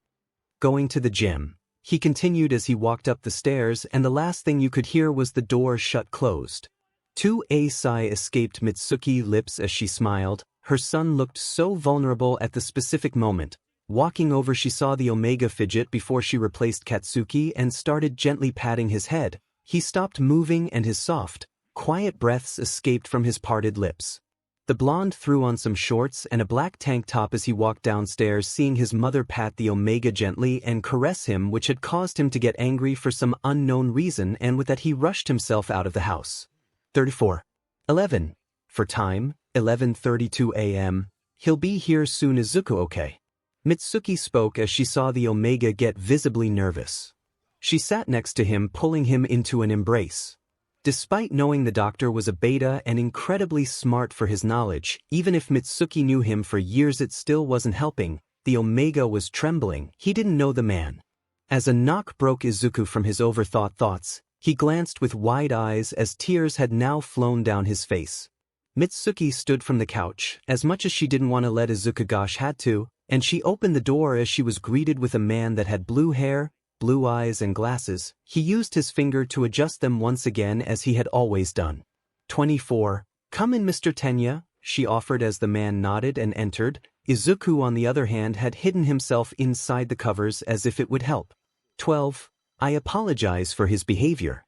going to the gym," he continued as he walked up the stairs, and the last thing you could hear was the door shut closed. 2. A sigh escaped Mitsuki's lips as she smiled. Her son looked so vulnerable at the specific moment. Walking over, she saw the Omega fidget before she replaced Katsuki and started gently patting his head. He stopped moving and his soft, quiet breaths escaped from his parted lips. The blonde threw on some shorts and a black tank top as he walked downstairs, seeing his mother pat the Omega gently and caress him, which had caused him to get angry for some unknown reason, and with that he rushed himself out of the house. 34. 11. For time, 11:32 a.m. He'll be here soon. Izuku okay? Mitsuki spoke as she saw the Omega get visibly nervous. She sat next to him, pulling him into an embrace. Despite knowing the doctor was a beta and incredibly smart for his knowledge, even if Mitsuki knew him for years, it still wasn't helping. The Omega was trembling. He didn't know the man. As a knock broke Izuku from his overthought thoughts, he glanced with wide eyes as tears had now flown down his face. Mitsuki stood from the couch, as much as she didn't want to let Izuku gosh had to, and she opened the door as she was greeted with a man that had blue hair, blue eyes and glasses. He used his finger to adjust them once again as he had always done. 24. "Come in, Mr. Tenya," she offered as the man nodded and entered. Izuku, on the other hand, had hidden himself inside the covers as if it would help. 12. "I apologize for his behavior.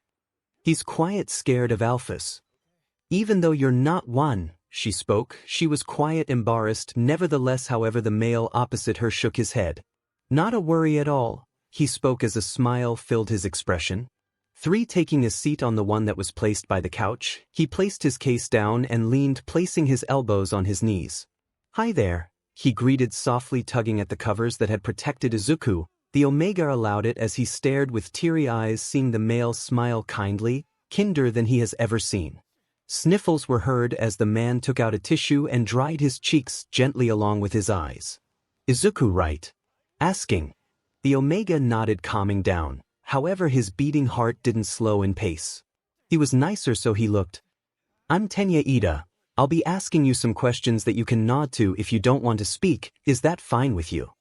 He's quiet, scared of alphas." "Even though you're not one," she spoke. She was quiet, embarrassed. Nevertheless, however, the male opposite her shook his head. "Not a worry at all," he spoke as a smile filled his expression. 3. Taking a seat on the one that was placed by the couch, he placed his case down and leaned, placing his elbows on his knees. "Hi there," he greeted softly, tugging at the covers that had protected Izuku. The Omega allowed it as he stared with teary eyes, seeing the male smile kindly, kinder than he has ever seen. Sniffles were heard as the man took out a tissue and dried his cheeks gently along with his eyes. "Izuku right?" asking. The Omega nodded, calming down. However, his beating heart didn't slow in pace. He was nicer, so he looked. "I'm Tenya Ida. I'll be asking you some questions that you can nod to if you don't want to speak. Is that fine with you?"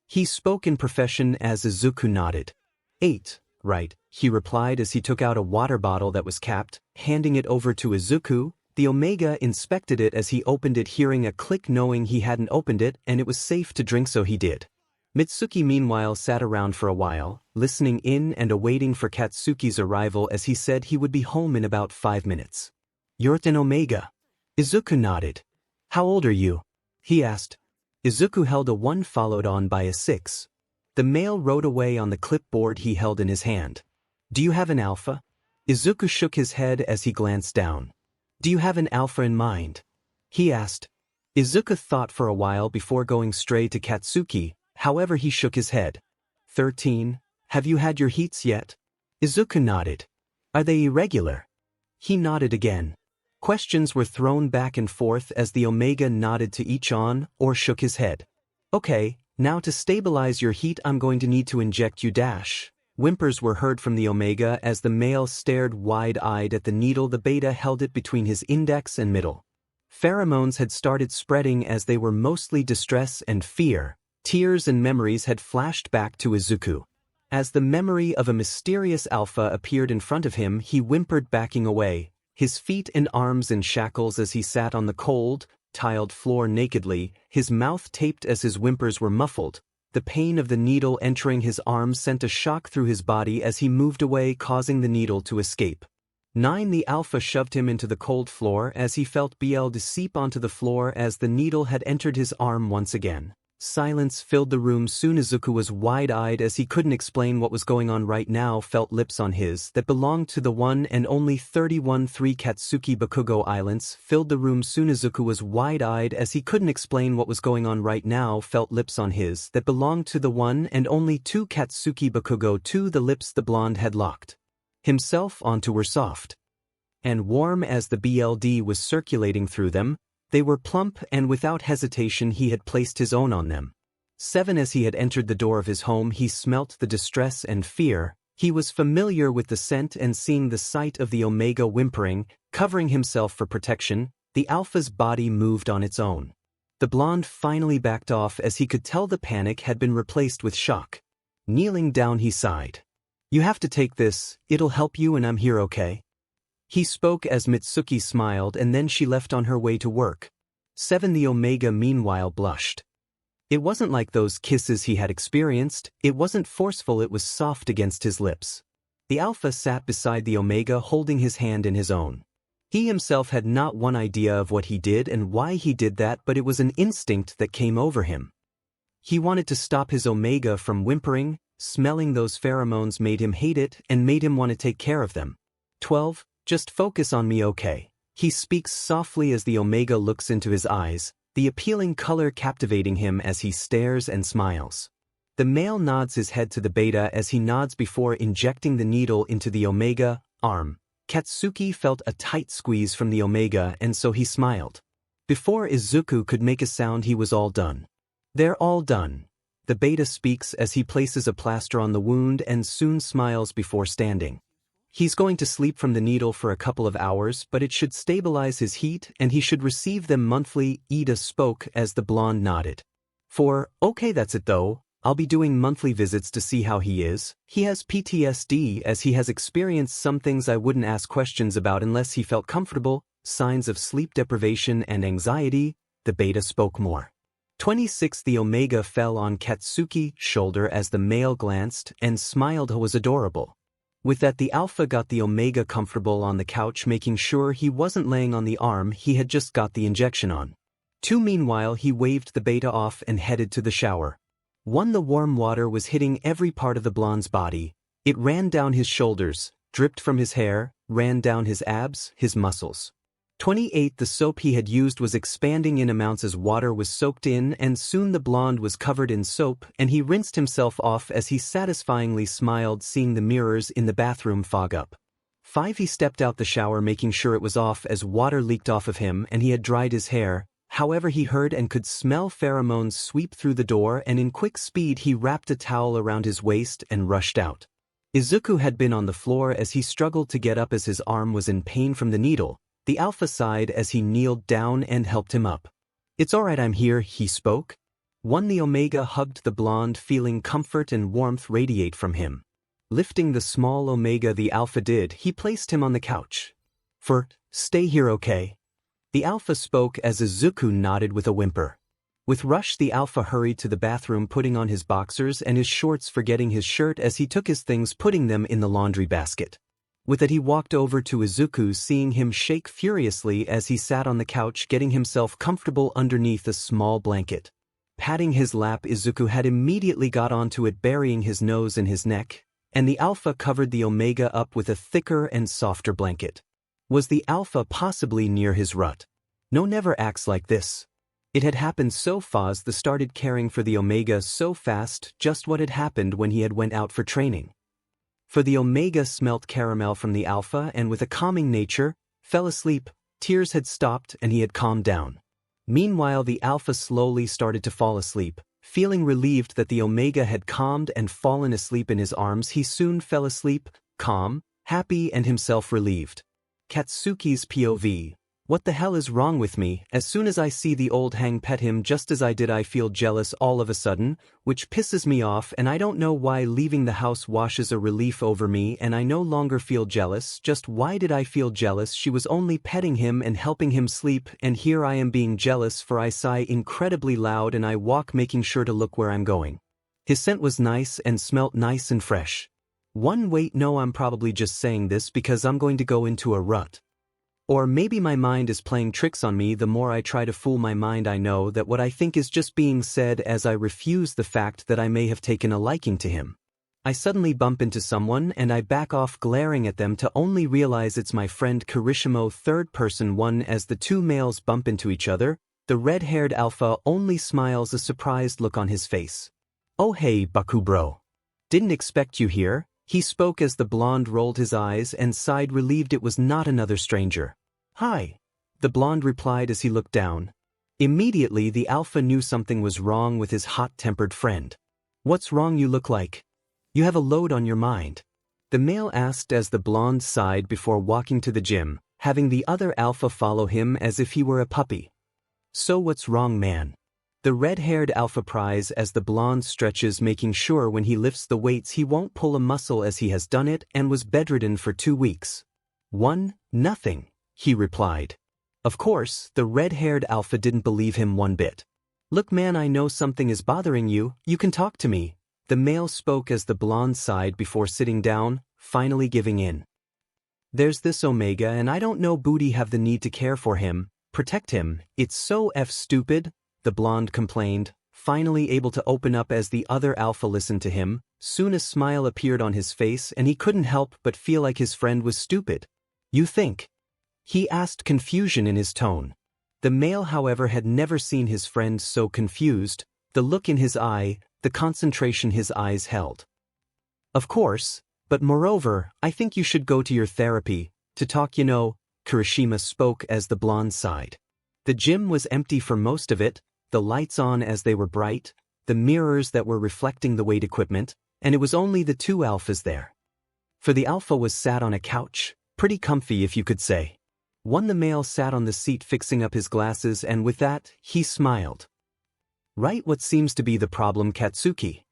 He spoke in profession as Izuku nodded. 8. "Right," he replied as he took out a water bottle that was capped, handing it over to Izuku. The Omega inspected it as he opened it, hearing a click, knowing he hadn't opened it and it was safe to drink, so he did. Mitsuki meanwhile sat around for a while, listening in and awaiting for Katsuki's arrival as he said he would be home in about 5 minutes. "You're an Omega?" Izuku nodded. "How old are you?" he asked. Izuku held a 1 followed on by a 6. The male wrote away on the clipboard he held in his hand. "Do you have an alpha?" Izuku shook his head as he glanced down. "Do you have an alpha in mind?" he asked. Izuku thought for a while before going straight to Katsuki, however he shook his head. 13. "Have you had your heats yet?" Izuku nodded. "Are they irregular?" He nodded again. Questions were thrown back and forth as the Omega nodded to each on or shook his head. Okay, now to stabilize your heat I'm going to need to inject you dash. Whimpers were heard from the Omega as the male stared wide-eyed at the needle. The beta held it between his index and middle. Pheromones had started spreading as they were mostly distress and fear. Tears and memories had flashed back to Izuku. As the memory of a mysterious alpha appeared in front of him, he whimpered, backing away, his feet and arms in shackles as he sat on the cold, tiled floor nakedly, his mouth taped as his whimpers were muffled. The pain of the needle entering his arm sent a shock through his body as he moved away, causing the needle to escape. 9. The alpha shoved him into the cold floor as he felt blood seep onto the floor as the needle had entered his arm once again. Silence filled the room. Soon Izuku was wide-eyed as he couldn't explain what was going on right now. Felt lips on his that belonged to the one and only 31-3 Katsuki. Bakugo Islands filled the room. Soon Izuku was wide-eyed as he couldn't explain what was going on right now. Felt lips on his that belonged to the one and only 2 Katsuki. Bakugo 2. The lips the blonde had locked himself onto were soft and warm as the blood was circulating through them. They were plump, and without hesitation he had placed his own on them. 7. As he had entered the door of his home, he smelt the distress and fear. He was familiar with the scent, and seeing the sight of the Omega whimpering, covering himself for protection, the alpha's body moved on its own. The blonde finally backed off as he could tell the panic had been replaced with shock. Kneeling down, he sighed. You have to take this, it'll help you, and I'm here, okay? He spoke as Mitsuki smiled, and then she left on her way to work. 7. The Omega meanwhile blushed. It wasn't like those kisses he had experienced. It wasn't forceful, it was soft against his lips. The alpha sat beside the Omega, holding his hand in his own. He himself had not one idea of what he did and why he did that, but it was an instinct that came over him. He wanted to stop his Omega from whimpering. Smelling those pheromones made him hate it and made him want to take care of them. 12. Just focus on me, okay? He speaks softly as the Omega looks into his eyes, the appealing color captivating him as he stares and smiles. The male nods his head to the beta as he nods before injecting the needle into the Omega arm. Katsuki felt a tight squeeze from the Omega, and so he smiled. Before Izuku could make a sound, he was all done. They're all done. The beta speaks as he places a plaster on the wound and soon smiles before standing. He's going to sleep from the needle for a couple of hours, but it should stabilize his heat and he should receive them monthly. Ida spoke as the blonde nodded. Okay, that's it though. I'll be doing monthly visits to see how he is. He has PTSD as he has experienced some things I wouldn't ask questions about unless he felt comfortable. Signs of sleep deprivation and anxiety. The beta spoke more. 26. The Omega fell on Katsuki's shoulder as the male glanced and smiled. He was adorable. With that, the alpha got the Omega comfortable on the couch, making sure he wasn't laying on the arm he had just got the injection on. 2. Meanwhile, he waved the beta off and headed to the shower. 1. The warm water was hitting every part of the blonde's body. It ran down his shoulders, dripped from his hair, ran down his abs, his muscles. 28. The soap he had used was expanding in amounts as water was soaked in, and soon the blonde was covered in soap, and he rinsed himself off as he satisfyingly smiled, seeing the mirrors in the bathroom fog up. 5. He stepped out the shower, making sure it was off as water leaked off of him and he had dried his hair. However, he heard and could smell pheromones sweep through the door, and in quick speed he wrapped a towel around his waist and rushed out. Izuku had been on the floor as he struggled to get up as his arm was in pain from the needle. The alpha sighed as he kneeled down and helped him up. It's alright, I'm here, he spoke. 1. The Omega hugged the blonde, feeling comfort and warmth radiate from him. Lifting the small Omega, the alpha did, he placed him on the couch. Stay here, okay? The alpha spoke as Izuku nodded with a whimper. With rush, the alpha hurried to the bathroom, putting on his boxers and his shorts, forgetting his shirt as he took his things, putting them in the laundry basket. With it, he walked over to Izuku, seeing him shake furiously as he sat on the couch, getting himself comfortable underneath a small blanket. Patting his lap, Izuku had immediately got onto it, burying his nose in his neck, and the alpha covered the Omega up with a thicker and softer blanket. Was the alpha possibly near his rut? No, never acts like this. It had happened so fast. The started caring for the Omega so fast, just what had happened when he had went out for training. For the Omega smelt caramel from the alpha and with a calming nature, fell asleep, Tears had stopped and he had calmed down. Meanwhile, the Alpha slowly started to fall asleep. Feeling relieved that the Omega had calmed and fallen asleep in his arms, he soon fell asleep, calm, happy and himself relieved. Katsuki's POV. What the hell is wrong with me? As soon as I see the old hang pet him just as I did, I feel jealous all of a sudden, which pisses me off, and I don't know why. Leaving the house washes a relief over me and I no longer feel jealous. Just why did I feel jealous? She was only petting him and helping him sleep, and here I am being jealous. For I sigh incredibly loud and I walk, making sure to look where I'm going. His scent was nice and smelt nice and fresh. Wait, no, I'm probably just saying this because I'm going to go into a rut. Or maybe my mind is playing tricks on me. The more I try to fool my mind, I know that what I think is just being said, as I refuse the fact that I may have taken a liking to him. I suddenly bump into someone and I back off, glaring at them, to only realize it's my friend Kirishimo. Third person one. As the two males bump into each other, the red-haired alpha only smiles, a surprised look on his face. "Oh hey, Baku bro. Didn't expect you here," he spoke as the blonde rolled his eyes and sighed, relieved it was not another stranger. "Hi," the blonde replied as he looked down. Immediately the alpha knew something was wrong with his hot-tempered friend. "What's wrong? You look like you have a load on your mind," the male asked as the blonde sighed before walking to the gym, having the other alpha follow him as if he were a puppy. "So what's wrong, man?" the red-haired alpha pries as the blonde stretches, making sure when he lifts the weights he won't pull a muscle, as he has done it and was bedridden for 2 weeks. Nothing, he replied. Of course, the red-haired alpha didn't believe him one bit. "Look man, I know something is bothering you, you can talk to me," the male spoke as the blonde sighed before sitting down, finally giving in. "There's this Omega and I don't know, booty, have the need to care for him, protect him, it's so stupid," the blonde complained, finally able to open up as the other alpha listened to him. Soon a smile appeared on his face and he couldn't help but feel like his friend was stupid. "You think?" he asked, confusion in his tone. The male, however, had never seen his friend so confused, the look in his eye, the concentration his eyes held. "Of course, but moreover, I think you should go to your therapy, to talk, you know," Kirishima spoke as the blonde sighed. The gym was empty for most of it, the lights on as they were bright, the mirrors that were reflecting the weight equipment, and it was only the two alphas there. For the alpha was sat on a couch, pretty comfy if you could say. The male sat on the seat fixing up his glasses, and with that, he smiled. "Right, what seems to be the problem, Katsuki?"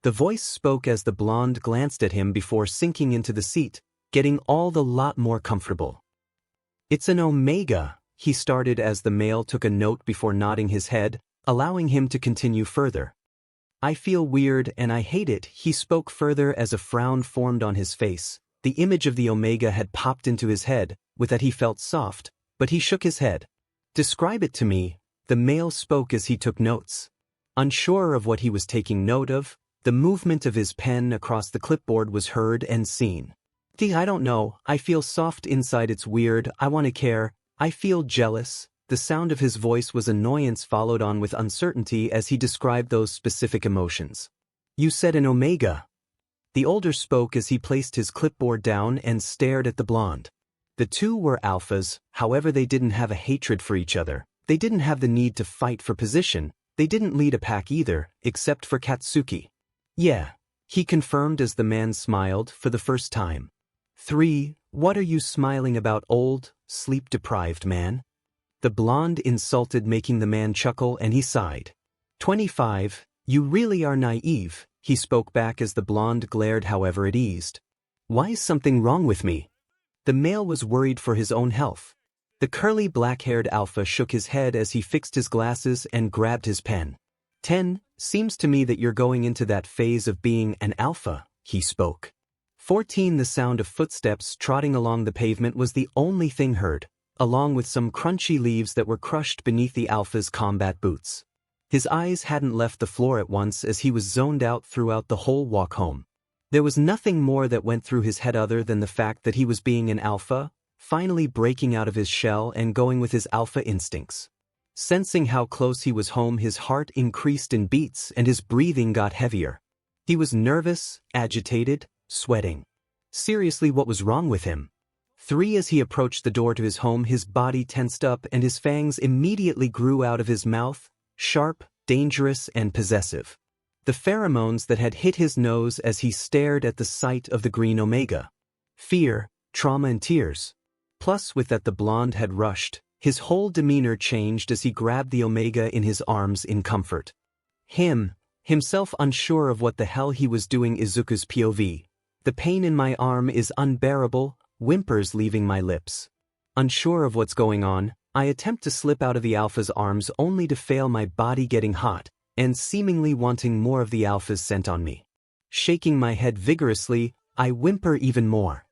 The voice spoke as the blonde glanced at him before sinking into the seat, getting all the lot more comfortable. "It's an Omega," he started as the male took a note before nodding his head, allowing him to continue further. "I feel weird and I hate it," he spoke further as a frown formed on his face. The image of the Omega had popped into his head, with that he felt soft, but he shook his head. "Describe it to me," the male spoke as he took notes. Unsure of what he was taking note of, the movement of his pen across the clipboard was heard and seen. "I don't know, I feel soft inside, it's weird, I want to care, I feel jealous." The sound of his voice was annoyance followed on with uncertainty as he described those specific emotions. "You said an Omega." The older spoke as he placed his clipboard down and stared at the blonde. The two were alphas, however they didn't have a hatred for each other, they didn't have the need to fight for position, they didn't lead a pack either, except for Katsuki. "Yeah," he confirmed as the man smiled for the first time. What are you smiling about, old, sleep-deprived man?" The blonde insulted, making the man chuckle, and he sighed. 25, you really are naive, he spoke back as the blonde glared, however it eased. "Why is something wrong with me?" The male was worried for his own health. The curly black-haired alpha shook his head as he fixed his glasses and grabbed his pen. 10, seems to me that you're going into that phase of being an alpha, he spoke. 14, the sound of footsteps trotting along the pavement was the only thing heard, along with some crunchy leaves that were crushed beneath the alpha's combat boots. His eyes hadn't left the floor at once as he was zoned out throughout the whole walk home. There was nothing more that went through his head other than the fact that he was being an alpha, finally breaking out of his shell and going with his alpha instincts. Sensing how close he was home, his heart increased in beats and his breathing got heavier. He was nervous, agitated, sweating. Seriously, what was wrong with him? 3. As he approached the door to his home, his body tensed up and his fangs immediately grew out of his mouth, sharp, dangerous, and possessive. The pheromones that had hit his nose as he stared at the sight of the green omega. Fear, trauma, and tears. Plus, with that, the blonde had rushed. His whole demeanor changed as he grabbed the omega in his arms in comfort. Himself unsure of what the hell he was doing. Izuku's POV. The pain in my arm is unbearable, whimpers leaving my lips. Unsure of what's going on, I attempt to slip out of the alpha's arms only to fail, my body getting hot, and seemingly wanting more of the alpha's scent on me. Shaking my head vigorously, I whimper even more.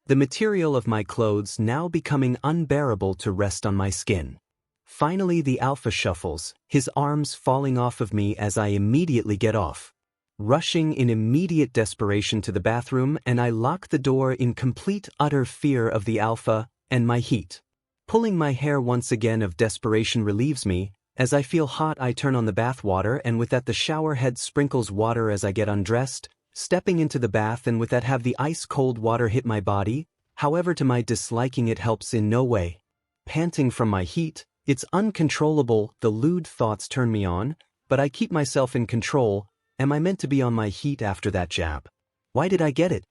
The material of my clothes now becoming unbearable to rest on my skin. Finally the alpha shuffles, his arms falling off of me as I immediately get off. Rushing in immediate desperation to the bathroom, and I lock the door in complete utter fear of the alpha and my heat. Pulling my hair once again of desperation relieves me. As I feel hot, I turn on the bath water, and with that the shower head sprinkles water as I get undressed, stepping into the bath, and with that have the ice-cold water hit my body. However, to my disliking, it helps in no way. Panting from my heat, it's uncontrollable, the lewd thoughts turn me on, but I keep myself in control. Am I meant to be on my heat after that jab? Why did I get it?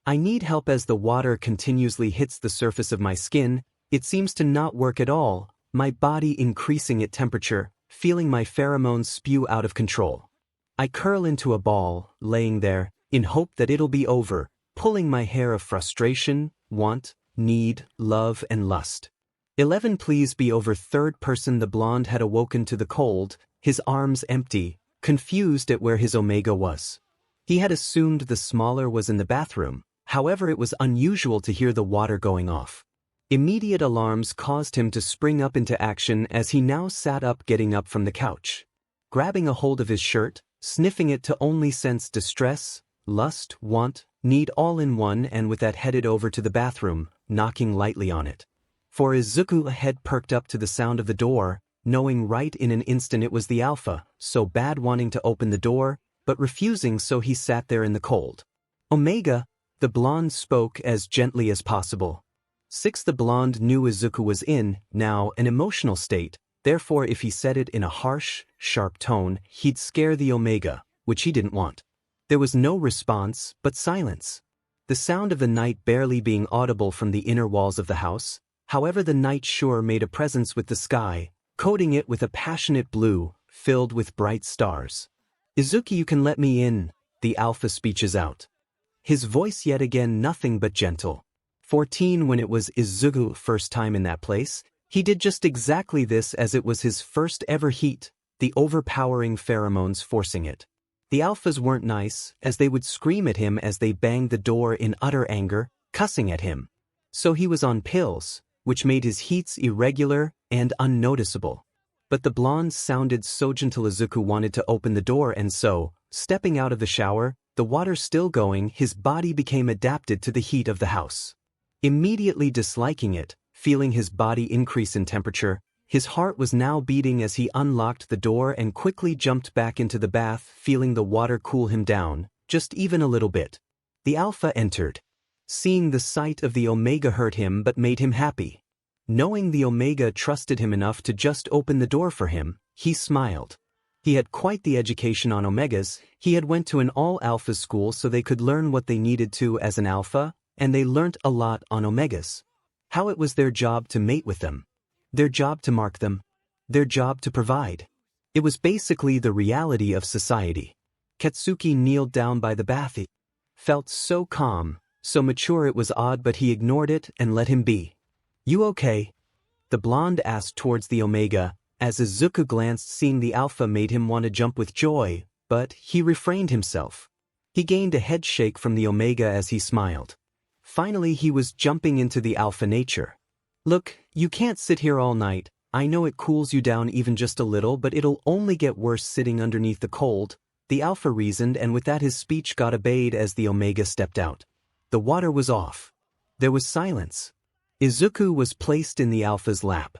I need help. As the water continuously hits the surface of my skin, it seems to not work at all, my body increasing its temperature, feeling my pheromones spew out of control. I curl into a ball, laying there, in hope that it'll be over, pulling my hair of frustration, want, need, love, and lust. 11. Please be over. Third person. The blonde had awoken to the cold, his arms empty, confused at where his omega was. He had assumed the smaller was in the bathroom, however it was unusual to hear the water going off. Immediate alarms caused him to spring up into action as he now sat up, getting up from the couch. Grabbing a hold of his shirt, sniffing it to only sense distress, lust, want, need all in one, and with that headed over to the bathroom, knocking lightly on it. For Izuku head perked up to the sound of the door, knowing right in an instant it was the alpha, so bad, wanting to open the door, but refusing, so he sat there in the cold. Omega, the blonde spoke as gently as possible. 6. The blonde knew Izuku was in, now, an emotional state, therefore if he said it in a harsh, sharp tone, he'd scare the omega, which he didn't want. There was no response, but silence. The sound of the night barely being audible from the inner walls of the house. However, the night sure made a presence with the sky, coating it with a passionate blue, filled with bright stars. Izuku, you can let me in, the alpha speeches out. His voice yet again nothing but gentle. 14. When it was Izuku's first time in that place, he did just exactly this, as it was his first ever heat, the overpowering pheromones forcing it. The alphas weren't nice, as they would scream at him as they banged the door in utter anger, cussing at him. So he was on pills, which made his heats irregular and unnoticeable. But the blonde sounded so gentle. Izuku wanted to open the door, and so, stepping out of the shower, the water still going, his body became adapted to the heat of the house. Immediately disliking it, feeling his body increase in temperature, his heart was now beating as he unlocked the door and quickly jumped back into the bath, feeling the water cool him down, just even a little bit. The alpha entered. Seeing the sight of the omega hurt him but made him happy. Knowing the omega trusted him enough to just open the door for him, he smiled. He had quite the education on omegas. He had went to an all-alpha school so they could learn what they needed to as an alpha, and they learnt a lot on omegas. How it was their job to mate with them. Their job to mark them. Their job to provide. It was basically the reality of society. Katsuki kneeled down by the bath. He felt so calm, so mature, it was odd, but he ignored it and let him be. You okay? The blonde asked towards the omega, as Izuku glanced. Seeing the alpha made him want to jump with joy, but he refrained himself. He gained a head shake from the omega as he smiled. Finally he was jumping into the alpha nature. Look, you can't sit here all night. I know it cools you down even just a little, but it'll only get worse sitting underneath the cold, the alpha reasoned, and with that his speech got obeyed as the omega stepped out. The water was off. There was silence. Izuku was placed in the alpha's lap.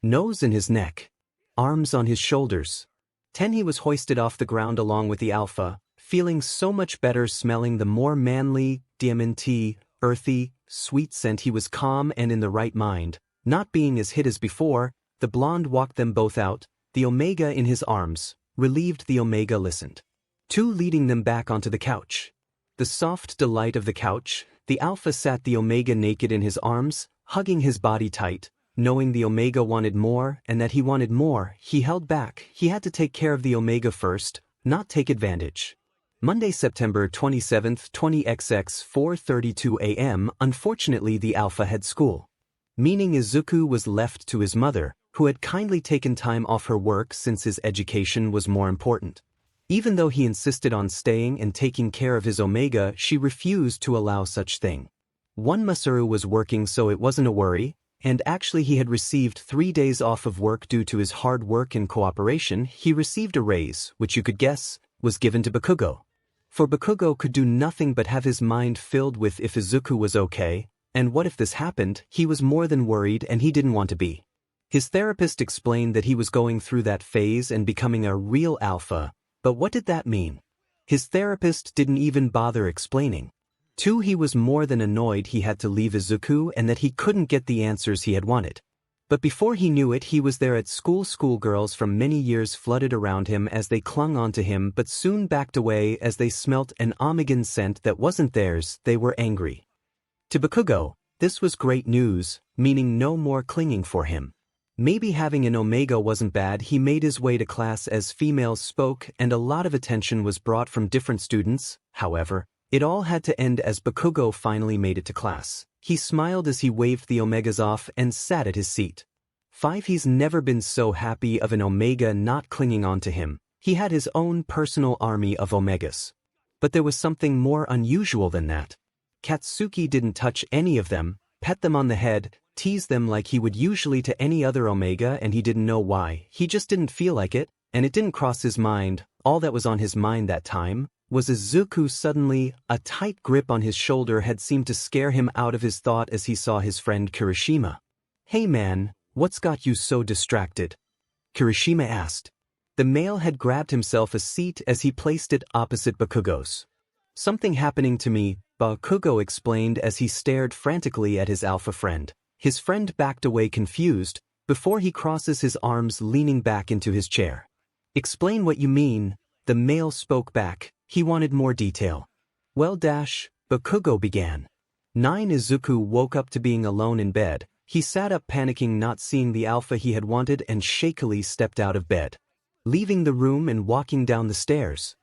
Nose in his neck. Arms on his shoulders. 10. He was hoisted off the ground along with the alpha, feeling so much better, smelling the more manly, 𝗕𝗏𝗄𝗕, earthy, sweet scent. He was calm and in the right mind, not being as hit as before. The blonde walked them both out, the Omega in his arms. Relieved, the Omega listened. 2 leading them back onto the couch. The soft delight of the couch, the Alpha sat the Omega naked in his arms, hugging his body tight. Knowing the Omega wanted more and that he wanted more, he held back. He had to take care of the Omega first, not take advantage. Monday, September 27th, 20XX, 4:32 a.m. Unfortunately, the Alpha had school. Meaning Izuku was left to his mother, who had kindly taken time off her work since his education was more important. Even though he insisted on staying and taking care of his Omega, she refused to allow such thing. 𝗏𝗏 was working, so it wasn't a worry. And actually he had received 3 days off of work due to his hard work and cooperation. He received a raise, which you could guess, was given to Bakugo. For Bakugo could do nothing but have his mind filled with if Izuku was okay, and what if this happened. He was more than worried and he didn't want to be. His therapist explained that he was going through that phase and becoming a real alpha, but what did that mean? His therapist didn't even bother explaining. 2. He was more than annoyed he had to leave Izuku and that he couldn't get the answers he had wanted. But before he knew it, he was there at school. Schoolgirls from many years flooded around him as they clung onto him but soon backed away as they smelt an Omega scent that wasn't theirs. They were angry. To Bakugo, this was great news, meaning no more clinging for him. Maybe having an Omega wasn't bad. He made his way to class as females spoke and a lot of attention was brought from different students. However, it all had to end as Bakugo finally made it to class. He smiled as he waved the Omegas off and sat at his seat. 5. He's never been so happy of an Omega not clinging on to him. He had his own personal army of Omegas. But there was something more unusual than that. Katsuki didn't touch any of them, pet them on the head, tease them like he would usually to any other Omega, and he didn't know why. He just didn't feel like it, and it didn't cross his mind. All that was on his mind that time was Izuku. Suddenly, a tight grip on his shoulder had seemed to scare him out of his thought as he saw his friend Kirishima. "Hey man, what's got you so distracted?" Kirishima asked. The male had grabbed himself a seat as he placed it opposite Bakugo's. "Something happening to me," Bakugo explained as he stared frantically at his alpha friend. His friend backed away confused, before he crosses his arms leaning back into his chair. "Explain what you mean," the male spoke back. He wanted more detail. "Well, Bakugo began. 9. Izuku woke up to being alone in bed. He sat up panicking, not seeing the alpha he had wanted, and shakily stepped out of bed. Leaving the room and walking down the stairs.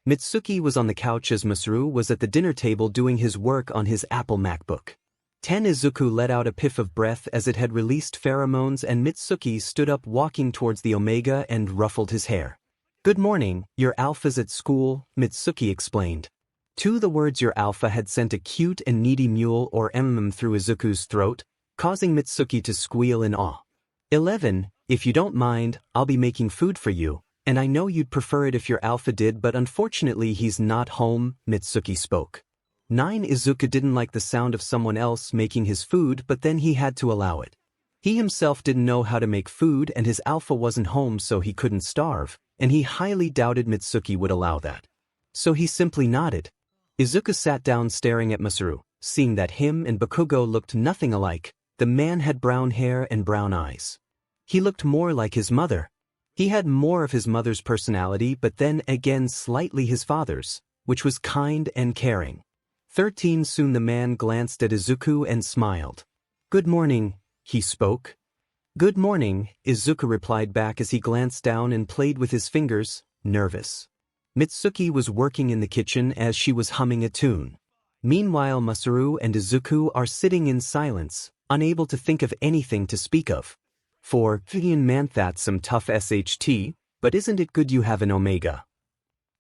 Mitsuki was on the couch as Masaru was at the dinner table doing his work on his Apple MacBook. 10. Izuku let out a piff of breath as it had released pheromones, and Mitsuki stood up walking towards the Omega and ruffled his hair. "Good morning, your alpha's at school," Mitsuki explained. To the words "your alpha" had sent a cute and needy mule or through Izuku's throat, causing Mitsuki to squeal in awe. 11. If you don't mind, I'll be making food for you, and I know you'd prefer it if your alpha did, but unfortunately he's not home, Mitsuki spoke. 9. Izuku didn't like the sound of someone else making his food, but then he had to allow it. He himself didn't know how to make food and his alpha wasn't home, so he couldn't starve, and he highly doubted Mitsuki would allow that. So he simply nodded. Izuku sat down staring at Masaru, seeing that him and Bakugo looked nothing alike. The man had brown hair and brown eyes. He looked more like his mother. He had more of his mother's personality, but then again slightly his father's, which was kind and caring. 13. Soon the man glanced at Izuku and smiled. "Good morning," he spoke. "Good morning," Izuku replied back as he glanced down and played with his fingers, nervous. Mitsuki was working in the kitchen as she was humming a tune. Meanwhile, Masaru and Izuku are sitting in silence, unable to think of anything to speak of. For man, that's some tough SHT, but isn't it good you have an Omega?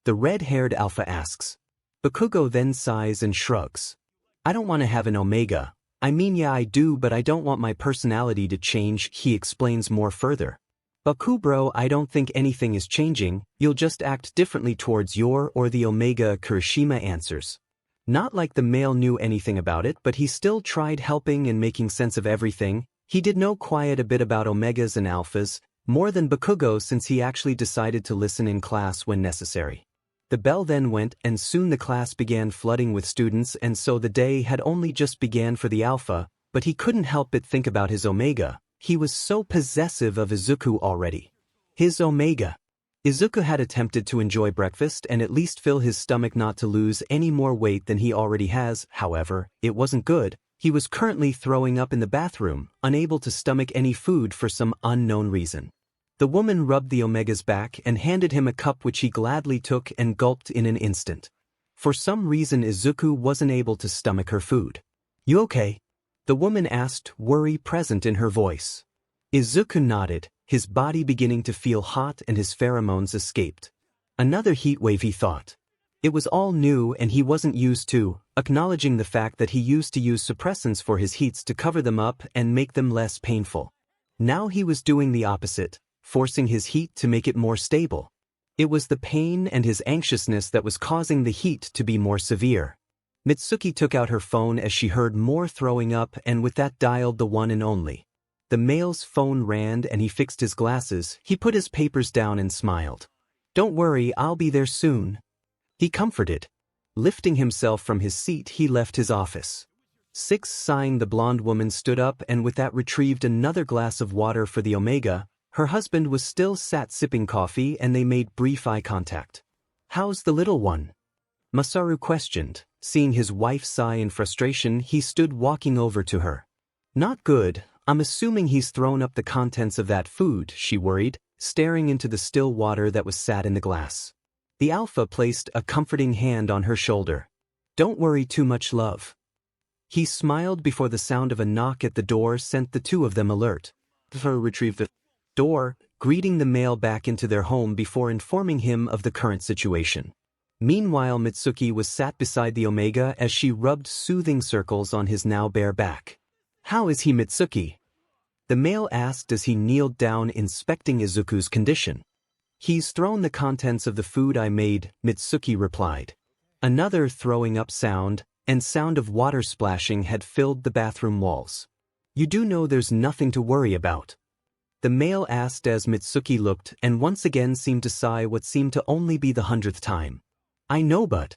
The red-haired alpha asks. Bakugo then sighs and shrugs. "I don't want to have an Omega. I mean, yeah, I do, but I don't want my personality to change," he explains more further. "Bro, I don't think anything is changing. You'll just act differently towards your or the Omega," Kirishima answers. Not like the male knew anything about it, but he still tried helping and making sense of everything. He did know quite a bit about Omegas and Alphas, more than Bakugo since he actually decided to listen in class when necessary. The bell then went and soon the class began flooding with students, and so the day had only just began for the alpha, but he couldn't help but think about his omega. He was so possessive of Izuku already. His omega. Izuku had attempted to enjoy breakfast and at least fill his stomach not to lose any more weight than he already has. However, it wasn't good. He was currently throwing up in the bathroom, unable to stomach any food for some unknown reason. The woman rubbed the omega's back and handed him a cup which he gladly took and gulped in an instant. For some reason Izuku wasn't able to stomach her food. "You okay?" the woman asked, worry present in her voice. Izuku nodded, his body beginning to feel hot and his pheromones escaped. Another heat wave, he thought. It was all new and he wasn't used to, acknowledging the fact that he used to use suppressants for his heats to cover them up and make them less painful. Now he was doing the opposite, forcing his heat to make it more stable. It was the pain and his anxiousness that was causing the heat to be more severe. Mitsuki took out her phone as she heard more throwing up and with that dialed the one and only. The male's phone rang and he fixed his glasses, he put his papers down and smiled. "Don't worry, I'll be there soon," he comforted. Lifting himself from his seat, he left his office. Sighing, the blonde woman stood up and with that retrieved another glass of water for the omega. Her husband was still sat sipping coffee and they made brief eye contact. "How's the little one?" Masaru questioned. Seeing his wife sigh in frustration, he stood walking over to her. "Not good. I'm assuming he's thrown up the contents of that food," she worried, staring into the still water that was sat in the glass. The alpha placed a comforting hand on her shoulder. "Don't worry too much, love." He smiled before the sound of a knock at the door sent the two of them alert. Her retrieved the door, greeting the male back into their home before informing him of the current situation. Meanwhile, Mitsuki was sat beside the omega as she rubbed soothing circles on his now bare back. "How is he, Mitsuki?" the male asked as he kneeled down inspecting Izuku's condition. "He's thrown the contents of the food I made," Mitsuki replied. Another throwing up sound and sound of water splashing had filled the bathroom walls. "You do know there's nothing to worry about?" the male asked as Mitsuki looked and once again seemed to sigh what seemed to only be the 100th time. "I know, but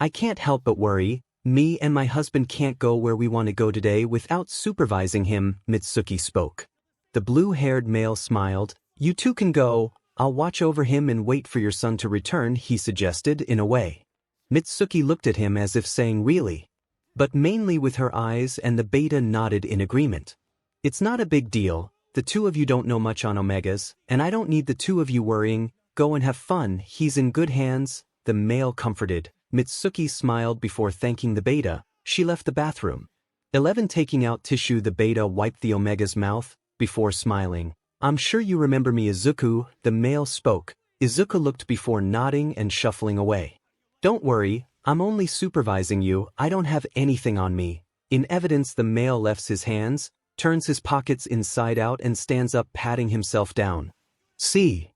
I can't help but worry. Me and my husband can't go where we want to go today without supervising him," Mitsuki spoke. The blue-haired male smiled. "You two can go. I'll watch over him and wait for your son to return," he suggested in a way. Mitsuki looked at him as if saying really, but mainly with her eyes, and the beta nodded in agreement. "It's not a big deal. The two of you don't know much on omegas, and I don't need the two of you worrying. Go and have fun. He's in good hands," the male comforted. Mitsuki smiled before thanking the beta. She left the bathroom. 11 Taking out tissue, the beta wiped the omega's mouth before smiling. "I'm sure you remember me, Izuku," the male spoke. Izuku looked before nodding and shuffling away. "Don't worry, I'm only supervising you. I don't have anything on me." In evidence, the male lifts his hands, turns his pockets inside out and stands up, patting himself down. "See?"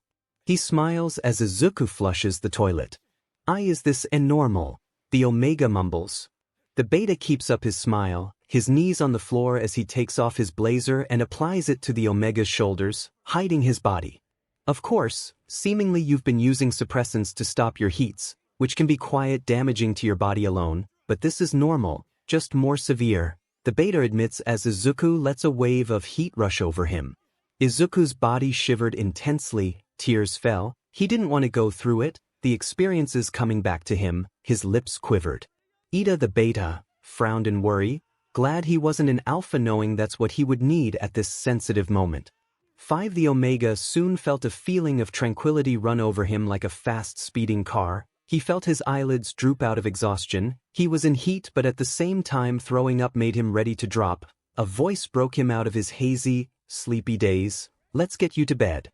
he smiles as Izuku flushes the toilet. "Is this normal?" the omega mumbles. The beta keeps up his smile, his knees on the floor as he takes off his blazer and applies it to the omega's shoulders, hiding his body. "Of course, seemingly you've been using suppressants to stop your heats, which can be quite damaging to your body alone, but this is normal, just more severe," the beta admits as Izuku lets a wave of heat rush over him. Izuku's body shivered intensely, tears fell. He didn't want to go through it, the experiences coming back to him, his lips quivered. Ida the beta frowned in worry, glad he wasn't an alpha, knowing that's what he would need at this sensitive moment. 5 The omega soon felt a feeling of tranquility run over him like a fast-speeding car. He felt his eyelids droop out of exhaustion. He was in heat, but at the same time throwing up made him ready to drop. A voice broke him out of his hazy, sleepy daze. "Let's get you to bed."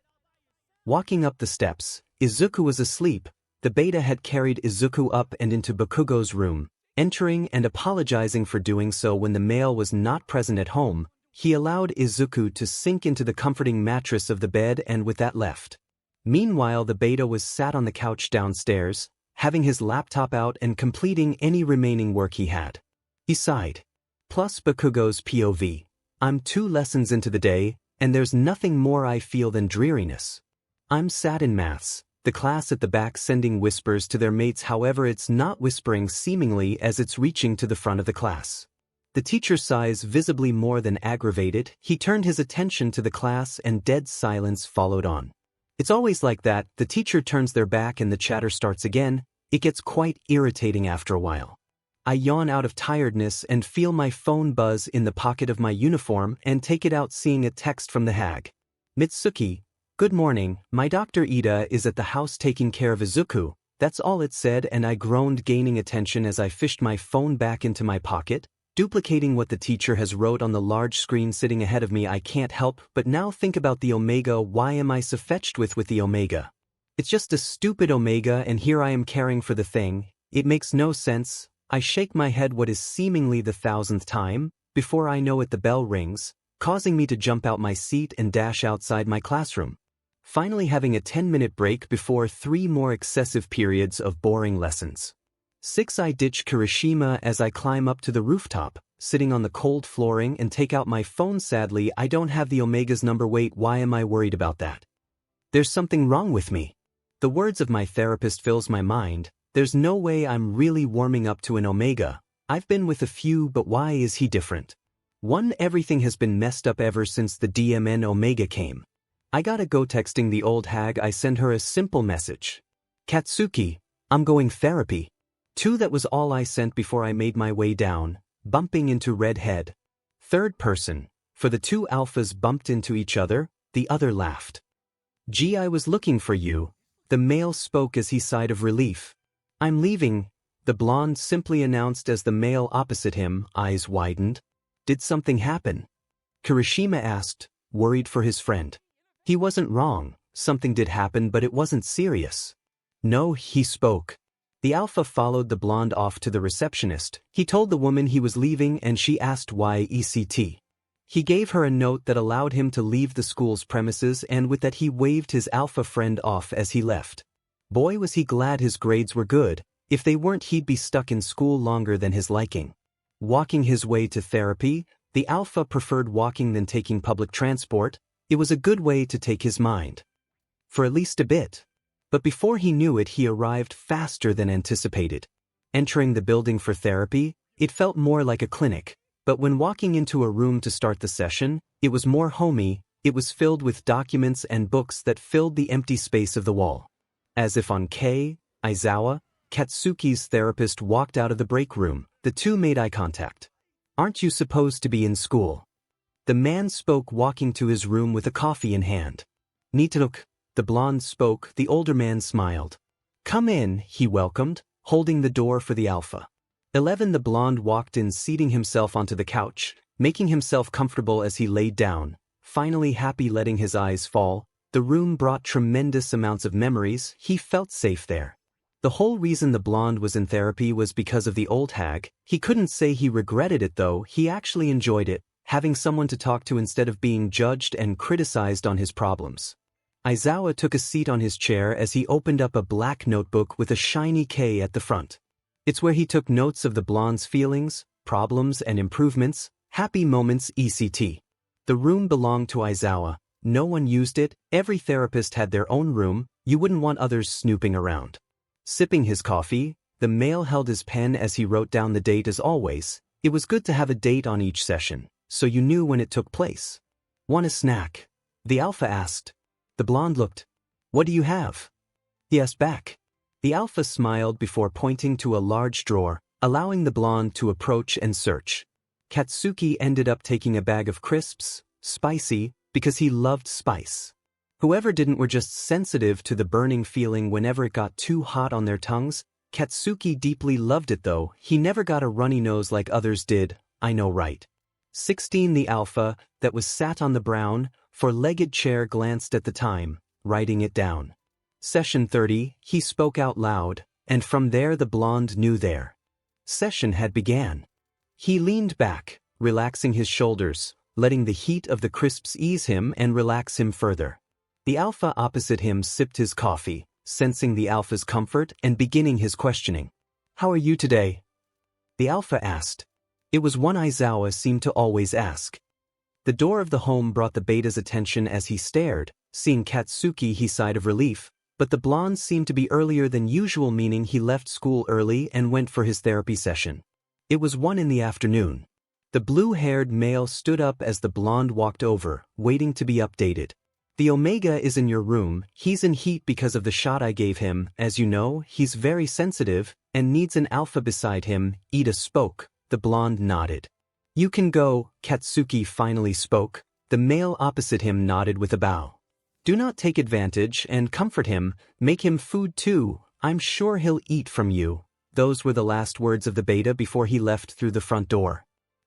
Walking up the steps, Izuku was asleep. The beta had carried Izuku up and into Bakugo's room. Entering and apologizing for doing so when the male was not present at home, he allowed Izuku to sink into the comforting mattress of the bed and with that left. Meanwhile, the beta was sat on the couch downstairs, having his laptop out and completing any remaining work he had. He sighed. Plus Bakugo's POV. "I'm 2 lessons into the day, and there's nothing more I feel than dreariness. I'm sad in maths. The class at the back sending whispers to their mates, however it's not whispering seemingly as it's reaching to the front of the class. The teacher sighs, visibly more than aggravated. He turned his attention to the class and dead silence followed on. It's always like that, the teacher turns their back and the chatter starts again. It gets quite irritating after a while. I yawn out of tiredness and feel my phone buzz in the pocket of my uniform and take it out, seeing a text from the hag. Mitsuki, good morning, my Dr. Ida is at the house taking care of Izuku. That's all it said, and I groaned, gaining attention as I fished my phone back into my pocket, duplicating what the teacher has wrote on the large screen sitting ahead of me. I can't help but now think about the omega. Why am I so fetched with the omega? It's just a stupid omega, and here I am caring for the thing. It makes no sense. I shake my head what is seemingly the 1000th time. Before I know it, the bell rings, causing me to jump out my seat and dash outside my classroom. Finally having a 10-minute break before 3 more excessive periods of boring lessons. 𝗧𝗵𝗲 as I climb up to the rooftop, sitting on the cold flooring, and take out my phone. Sadly, I don't have the omega's number. Wait, why am I worried about that? There's something wrong with me. The words of my therapist fills my mind. There's no way I'm really warming up to an omega. I've been with a few, but why is he different? 1. Everything has been messed up ever since the DMN omega came. I gotta go. Texting the old hag, I send her a simple message. Katsuki, I'm going therapy. 2. That was all I sent before I made my way down, bumping into Redhead. Third person. For the 2 alphas bumped into each other, the other laughed. Gee, I was looking for you. The male spoke as he sighed of relief. I'm leaving, the blonde simply announced as the male opposite him, eyes widened. Did something happen? Kirishima asked, worried for his friend. He wasn't wrong, something did happen, but it wasn't serious. No, he spoke. The alpha followed the blonde off to the receptionist. He told the woman he was leaving and she asked why ECT. He gave her a note that allowed him to leave the school's premises, and with that he waved his alpha friend off as he left. Boy, was he glad his grades were good. If they weren't, he'd be stuck in school longer than his liking. Walking his way to therapy, the alpha preferred walking than taking public transport. It was a good way to take his mind. For at least a bit. But before he knew it, he arrived faster than anticipated. Entering the building for therapy, it felt more like a clinic. But when walking into a room to start the session, it was more homey. It was filled with documents and books that filled the empty space of the wall. As if on Izawa, Katsuki's therapist walked out of the break room, the 2 made eye contact. Aren't you supposed to be in school? The man spoke, walking to his room with a coffee in hand. Nitaruk, the blonde spoke. The older man smiled. Come in, he welcomed, holding the door for the alpha. 11. The blonde walked in, seating himself onto the couch, making himself comfortable as he laid down, finally happy, letting his eyes fall. The room brought tremendous amounts of memories. He felt safe there. The whole reason the blonde was in therapy was because of the old hag. He couldn't say he regretted it though. He actually enjoyed it, having someone to talk to instead of being judged and criticized on his problems. Izawa took a seat on his chair as he opened up a black notebook with a shiny K at the front. It's where he took notes of the blonde's feelings, problems and improvements, happy moments, etc. The room belonged to Izawa. No one used it. Every therapist had their own room. You wouldn't want others snooping around. Sipping his coffee, the male held his pen as he wrote down the date. As always, it was good to have a date on each session, so you knew when it took place. Want a snack? The alpha asked. The blonde looked. What do you have? He asked back. The alpha smiled before pointing to a large drawer, allowing the blonde to approach and search. Katsuki ended up taking a bag of crisps, spicy, because he loved spice. Whoever didn't were just sensitive to the burning feeling whenever it got too hot on their tongues. Katsuki deeply loved it though. He never got a runny nose like others did. I know, right? 16. The alpha, that was sat on the brown, four-legged chair, glanced at the time, writing it down. Session 30, he spoke out loud, and from there the blonde knew their session had began. He leaned back, relaxing his shoulders, letting the heat of the crisps ease him and relax him further. The alpha opposite him sipped his coffee, sensing the alpha's comfort and beginning his questioning. How are you today? The alpha asked. It was one Izawa seemed to always ask. The door of the home brought the beta's attention as he stared. Seeing Katsuki, he sighed of relief. but the blonde seemed to be earlier than usual, meaning he left school early and went for his therapy session. It was 1 in the afternoon. The blue-haired male stood up as the blonde walked over, waiting to be updated. The Omega is in your room. He's in heat because of the shot I gave him. As you know, he's very sensitive and needs an alpha beside him. Ida spoke. The blonde nodded. You can go, Katsuki finally spoke. The male opposite him nodded with a bow. Do not take advantage and comfort him. Make him food too. I'm sure he'll eat from you. Those were the last words of the beta before he left through the front door.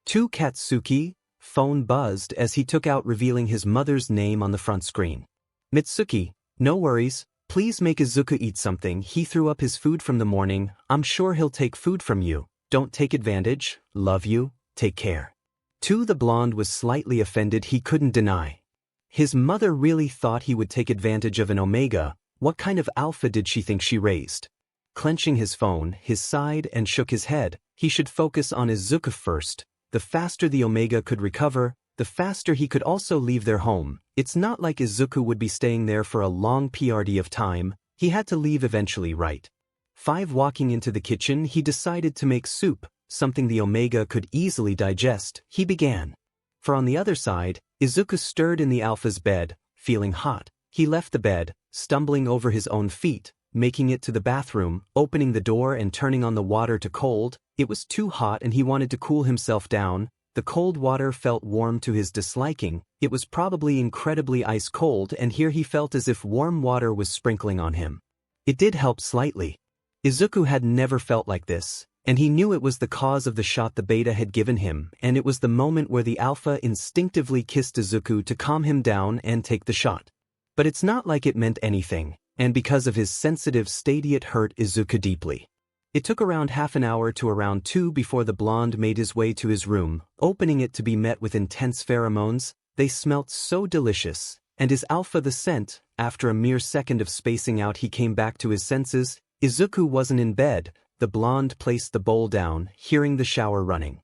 To Katsuki, phone buzzed as he took out, revealing his mother's name on the front screen. Mitsuki, no worries, please make Izuku eat something. He threw up his food from the morning. I'm sure he'll take food from you. Don't take advantage. Love you. Take care. To the blonde was slightly offended. He couldn't deny. His mother really thought he would take advantage of an Omega. What kind of alpha did she think she raised? Clenching his phone, he sighed and shook his head. He should focus on Izuku first. The faster the Omega could recover, the faster he could also leave their home. It's not like Izuku would be staying there for a long period of time. He had to leave eventually, right? 5 Walking into the kitchen, he decided to make soup, something the Omega could easily digest. He began. For on the other side, Izuku stirred in the alpha's bed, feeling hot. He left the bed, stumbling over his own feet, making it to the bathroom, opening the door and turning on the water to cold. It was too hot and he wanted to cool himself down. The cold water felt warm to his disliking. It was probably incredibly ice cold, and here he felt as if warm water was sprinkling on him. It did help slightly. Izuku had never felt like this, and he knew it was the cause of the shot the beta had given him, and it was the moment where the alpha instinctively kissed Izuku to calm him down and take the shot. But it's not like it meant anything, and because of his sensitive state it hurt Izuku deeply. It took around half an hour to around 2 before the blonde made his way to his room, opening it to be met with intense pheromones. They smelt so delicious, and his alpha the scent. After a mere second of spacing out, he came back to his senses. Izuku wasn't in bed. The blonde placed the bowl down, hearing the shower running.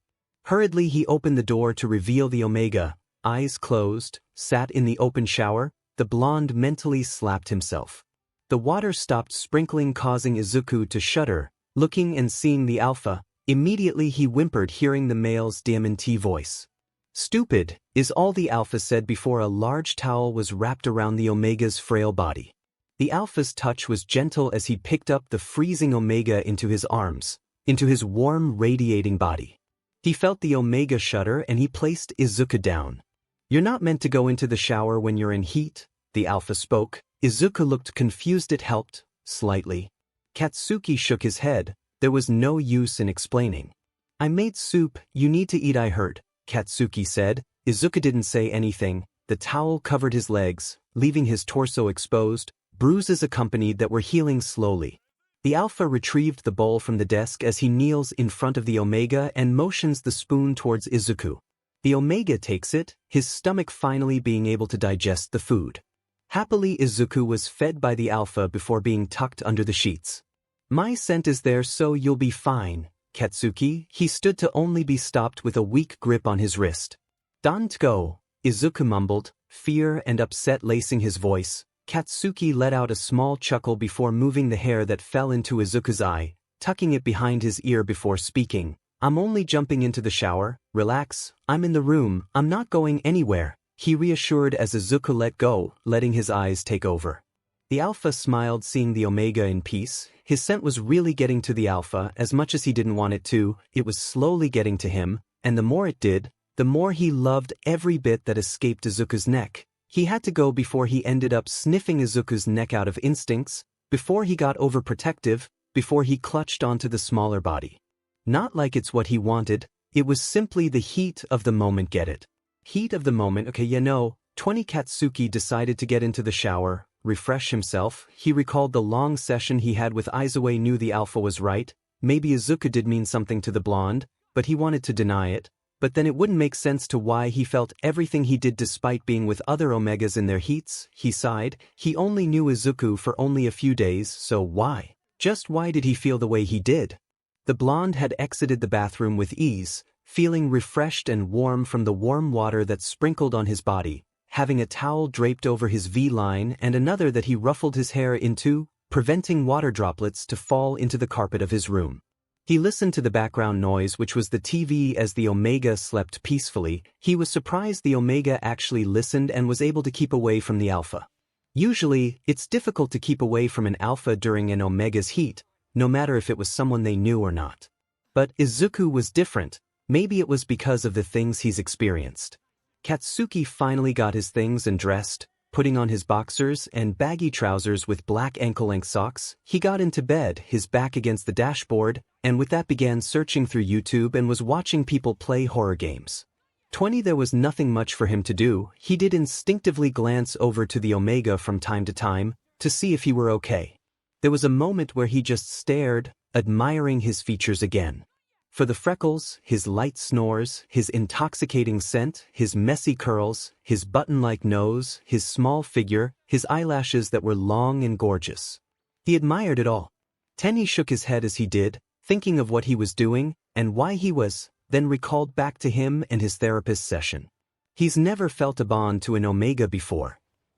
Hurriedly he opened the door to reveal the Omega, eyes closed, sat in the open shower. The blonde mentally slapped himself. The water stopped sprinkling, causing Izuku to shudder. Looking and seeing the alpha, immediately he whimpered, hearing the male's 𝗕𝗵𝗲 voice. Stupid, is all the alpha said before a large towel was wrapped around the Omega's frail body. The alpha's touch was gentle as he picked up the freezing Omega into his arms, into his warm, radiating body. He felt the Omega shudder and he placed Izuku down. You're not meant to go into the shower when you're in heat, the alpha spoke. Izuku looked confused. It helped, slightly. Katsuki shook his head. There was no use in explaining. I made soup, you need to eat, I heard, Katsuki said. Izuku didn't say anything. The towel covered his legs, leaving his torso exposed, bruises accompanied that were healing slowly. The alpha retrieved the bowl from the desk as he kneels in front of the Omega and motions the spoon towards Izuku. The Omega takes it, his stomach finally being able to digest the food. Happily, Izuku was fed by the alpha before being tucked under the sheets. My scent is there, so you'll be fine, Katsuki. He stood to only be stopped with a weak grip on his wrist. Don't go, Izuku mumbled, fear and upset lacing his voice. Katsuki let out a small chuckle before moving the hair that fell into Izuku's eye, tucking it behind his ear before speaking. I'm only jumping into the shower. Relax, I'm in the room. I'm not going anywhere, he reassured as Izuku let go, letting his eyes take over. The alpha smiled, seeing the Omega in peace. His scent was really getting to the alpha. As much as he didn't want it to, it was slowly getting to him, and the more it did, the more he loved every bit that escaped Izuku's neck. He had to go before he ended up sniffing Izuku's neck out of instincts, before he got overprotective, before he clutched onto the smaller body. Not like it's what he wanted, it was simply the heat of the moment. Get it? Heat of the moment. Okay, 20 Katsuki decided to get into the shower, refresh himself. He recalled the long session he had with Izuku, knew the alpha was right. Maybe Izuku did mean something to the blonde, but he wanted to deny it. But then it wouldn't make sense to why he felt everything he did despite being with other Omegas in their heats. He sighed. He only knew Izuku for only a few days, so why? Just why did he feel the way he did? The blonde had exited the bathroom with ease, feeling refreshed and warm from the warm water that sprinkled on his body. having a towel draped over his V-line and another that he ruffled his hair into, preventing water droplets to fall into the carpet of his room. He listened to the background noise, which was the TV, as the Omega slept peacefully. He was surprised the Omega actually listened and was able to keep away from the Alpha. Usually, it's difficult to keep away from an Alpha during an Omega's heat, no matter if it was someone they knew or not. But Izuku was different. Maybe it was because of the things he's experienced. Katsuki finally got his things and dressed, putting on his boxers and baggy trousers with black ankle-length socks. He got into bed, his back against the dashboard, and with that began searching through YouTube and was watching people play horror games. There was nothing much for him to do. He did instinctively glance over to the Omega from time to time, to see if he were okay. There was a moment where he just stared, admiring his features again. For the freckles, his light snores, his intoxicating scent, his messy curls, his button-like nose, his small figure, his eyelashes that were long and gorgeous. He admired it all. Tenny shook his head as he did, thinking of what he was doing and why he was, then recalled back to him and his therapist's session. He's never felt a bond to an Omega before.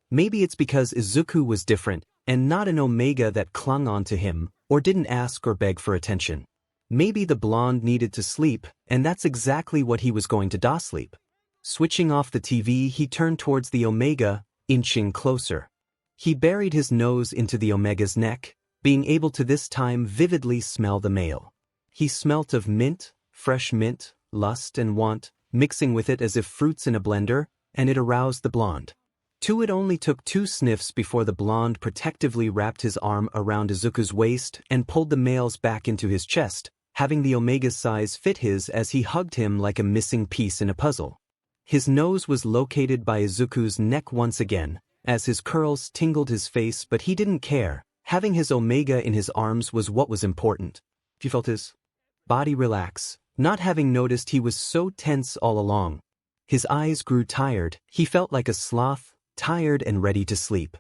Maybe it's because Izuku was different and not an Omega that clung on to him or didn't ask or beg for attention. Maybe the blonde needed to sleep, and that's exactly what he was going to do, sleep. Switching off the TV, he turned towards the Omega, inching closer. He buried his nose into the Omega's neck, being able to this time vividly smell the male. He smelt of mint, fresh mint, lust and want, mixing with it as if fruits in a blender, and it aroused the blonde. It only took 2 sniffs before the blonde protectively wrapped his arm around Izuku's waist and pulled the male's back into his chest, having the Omega's size fit his as he hugged him like a missing piece in a puzzle. His nose was located by Izuku's neck once again, as his curls tingled his face, but he didn't care. Having his Omega in his arms was what was important. He felt his body relax, not having noticed he was so tense all along. His eyes grew tired. He felt like a sloth, tired and ready to sleep.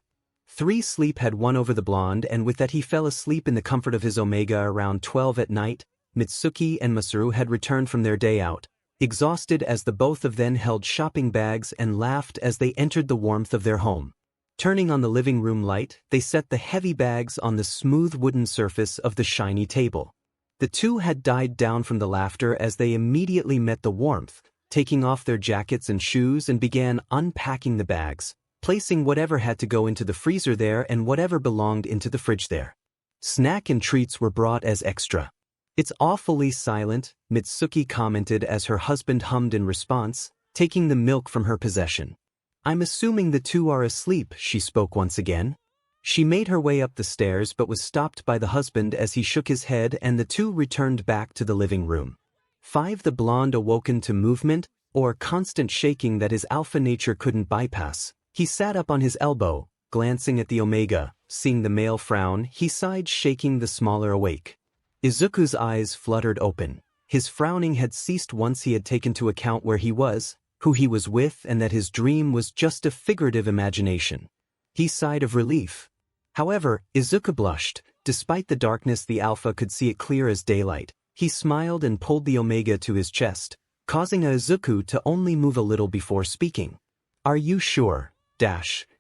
3 sleep had won over the blonde, and with that he fell asleep in the comfort of his Omega around 12 at night. Mitsuki and Masaru had returned from their day out, exhausted as the both of them held shopping bags and laughed as they entered the warmth of their home. Turning on the living room light, they set the heavy bags on the smooth wooden surface of the shiny table. The two had died down from the laughter as they immediately met the warmth, taking off their jackets and shoes and began unpacking the bags, placing whatever had to go into the freezer there and whatever belonged into the fridge there. Snack and treats were brought as extra. "It's awfully silent," Mitsuki commented as her husband hummed in response, taking the milk from her possession. "I'm assuming the two are asleep," she spoke once again. She made her way up the stairs but was stopped by the husband as he shook his head, and the two returned back to the living room. 5. The blonde awoken to movement, or constant shaking that his alpha nature couldn't bypass. He sat up on his elbow, glancing at the Omega. Seeing the male frown, he sighed, shaking the smaller awake. Izuku's eyes fluttered open. His frowning had ceased once he had taken into account where he was, who he was with, and that his dream was just a figurative imagination. He sighed of relief. However, Izuku blushed. Despite the darkness, the Alpha could see it clear as daylight. He smiled and pulled the Omega to his chest, causing Izuku to only move a little before speaking. "Are you sure?"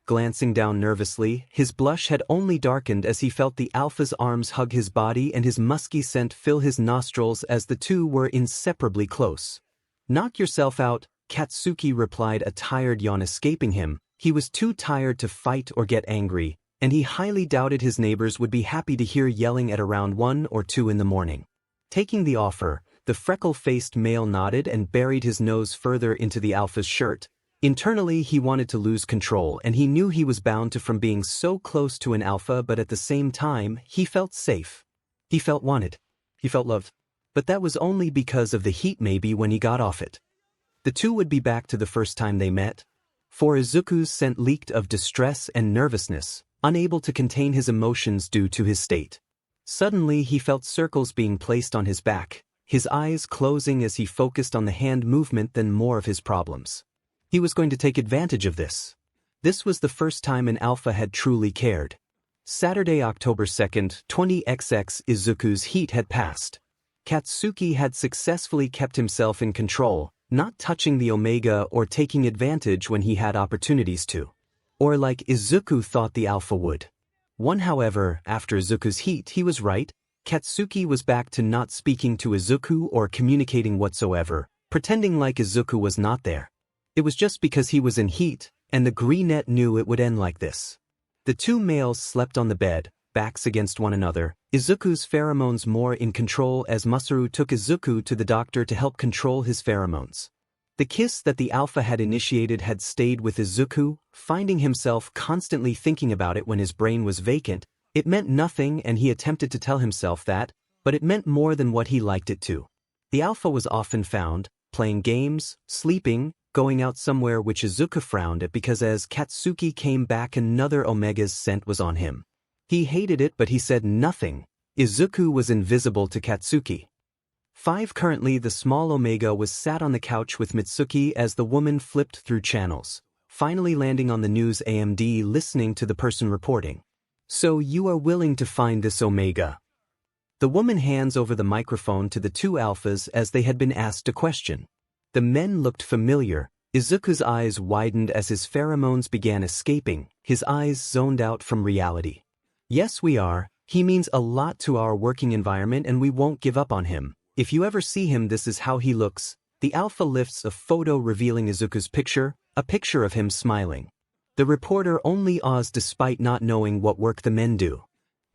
Glancing down nervously, his blush had only darkened as he felt the Alpha's arms hug his body and his musky scent fill his nostrils as the two were inseparably close. "Knock yourself out," Katsuki replied, a tired yawn escaping him. He was too tired to fight or get angry, and he highly doubted his neighbors would be happy to hear yelling at around 1 or 2 in the morning. Taking the offer, the freckle-faced male nodded and buried his nose further into the Alpha's shirt. Internally, he wanted to lose control, and he knew he was bound to from being so close to an Alpha, but at the same time, he felt safe. He felt wanted. He felt loved. But that was only because of the heat. Maybe when he got off it, the two would be back to the first time they met. For Izuku's scent leaked of distress and nervousness, unable to contain his emotions due to his state. Suddenly, he felt circles being placed on his back, his eyes closing as he focused on the hand movement than more of his problems. He was going to take advantage of this. This was the first time an Alpha had truly cared. Saturday, October 2nd, 20XX. Izuku's heat had passed. Katsuki had successfully kept himself in control, not touching the Omega or taking advantage when he had opportunities to. Or like Izuku thought the Alpha would. However, after Izuku's heat he was right. Katsuki was back to not speaking to Izuku or communicating whatsoever, pretending like Izuku was not there. It was just because he was in heat, and the Greenette knew it would end like this. The two males slept on the bed, backs against one another, Izuku's pheromones more in control as Masaru took Izuku to the doctor to help control his pheromones. The kiss that the Alpha had initiated had stayed with Izuku, finding himself constantly thinking about it when his brain was vacant. It meant nothing and he attempted to tell himself that, but it meant more than what he liked it to. The Alpha was often found, playing games, sleeping, going out somewhere which Izuku frowned at because as Katsuki came back another Omega's scent was on him. He hated it but he said nothing. Izuku was invisible to Katsuki. 5. Currently the small Omega was sat on the couch with Mitsuki as the woman flipped through channels, finally landing on the news AMD listening to the person reporting. So you are willing to find this Omega? The woman hands over the microphone to the two Alphas as they had been asked a question. The men looked familiar. Izuku's eyes widened as his pheromones began escaping, his eyes zoned out from reality. Yes, we are. He means a lot to our working environment and we won't give up on him. If you ever see him, this is how he looks. The Alpha lifts a photo revealing Izuku's picture, a picture of him smiling. The reporter only awes despite not knowing what work the men do.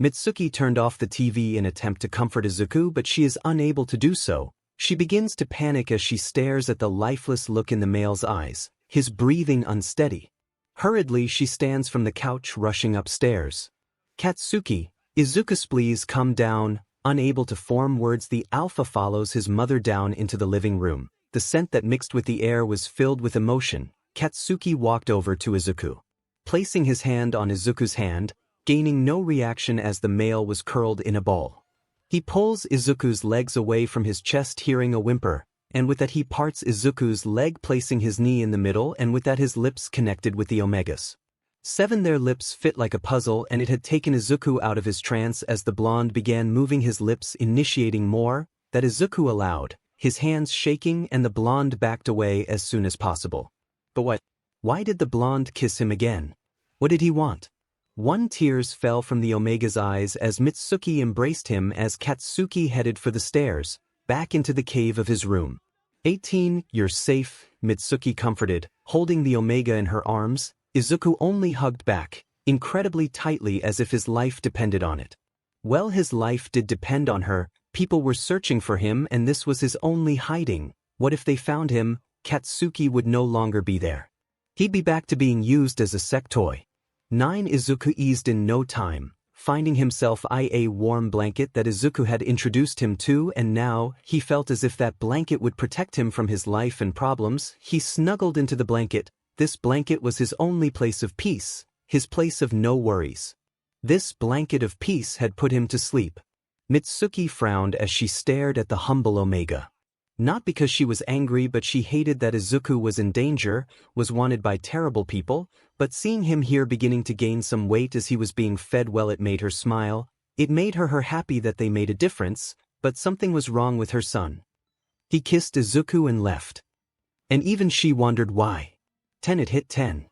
Mitsuki turned off the TV in an attempt to comfort Izuku but she is unable to do so. She begins to panic as she stares at the lifeless look in the male's eyes, his breathing unsteady. Hurriedly she stands from the couch rushing upstairs. Katsuki, Izuku, please come down. Unable to form words, the Alpha follows his mother down into the living room. The scent that mixed with the air was filled with emotion. Katsuki walked over to Izuku. Placing his hand on Izuku's hand, gaining no reaction as the male was curled in a ball. He pulls Izuku's legs away from his chest hearing a whimper, and with that he parts Izuku's leg placing his knee in the middle and with that his lips connected with the Omegas. 7. Their lips fit like a puzzle and it had taken Izuku out of his trance as the blonde began moving his lips initiating more, that Izuku allowed, his hands shaking and the blonde backed away as soon as possible. But what? Why did the blonde kiss him again? What did he want? 1. Tears fell from the Omega's eyes as Mitsuki embraced him as Katsuki headed for the stairs, back into the cave of his room. 18. You're safe, Mitsuki comforted, holding the Omega in her arms. Izuku only hugged back, incredibly tightly as if his life depended on it. Well, his life did depend on her. People were searching for him and this was his only hiding. What if they found him? Katsuki would no longer be there. He'd be back to being used as a sex toy. 9. Izuku eased in no time, finding himself in a warm blanket that Izuku had introduced him to and now he felt as if that blanket would protect him from his life and problems. He snuggled into the blanket. This blanket was his only place of peace, his place of no worries. This blanket of peace had put him to sleep. Mitsuki frowned as she stared at the humble Omega. Not because she was angry but she hated that Izuku was in danger, was wanted by terrible people, but seeing him here beginning to gain some weight as he was being fed well it made her smile. It made her happy that they made a difference, but something was wrong with her son. He kissed Izuku and left. And even she wondered why. 10. It hit 10.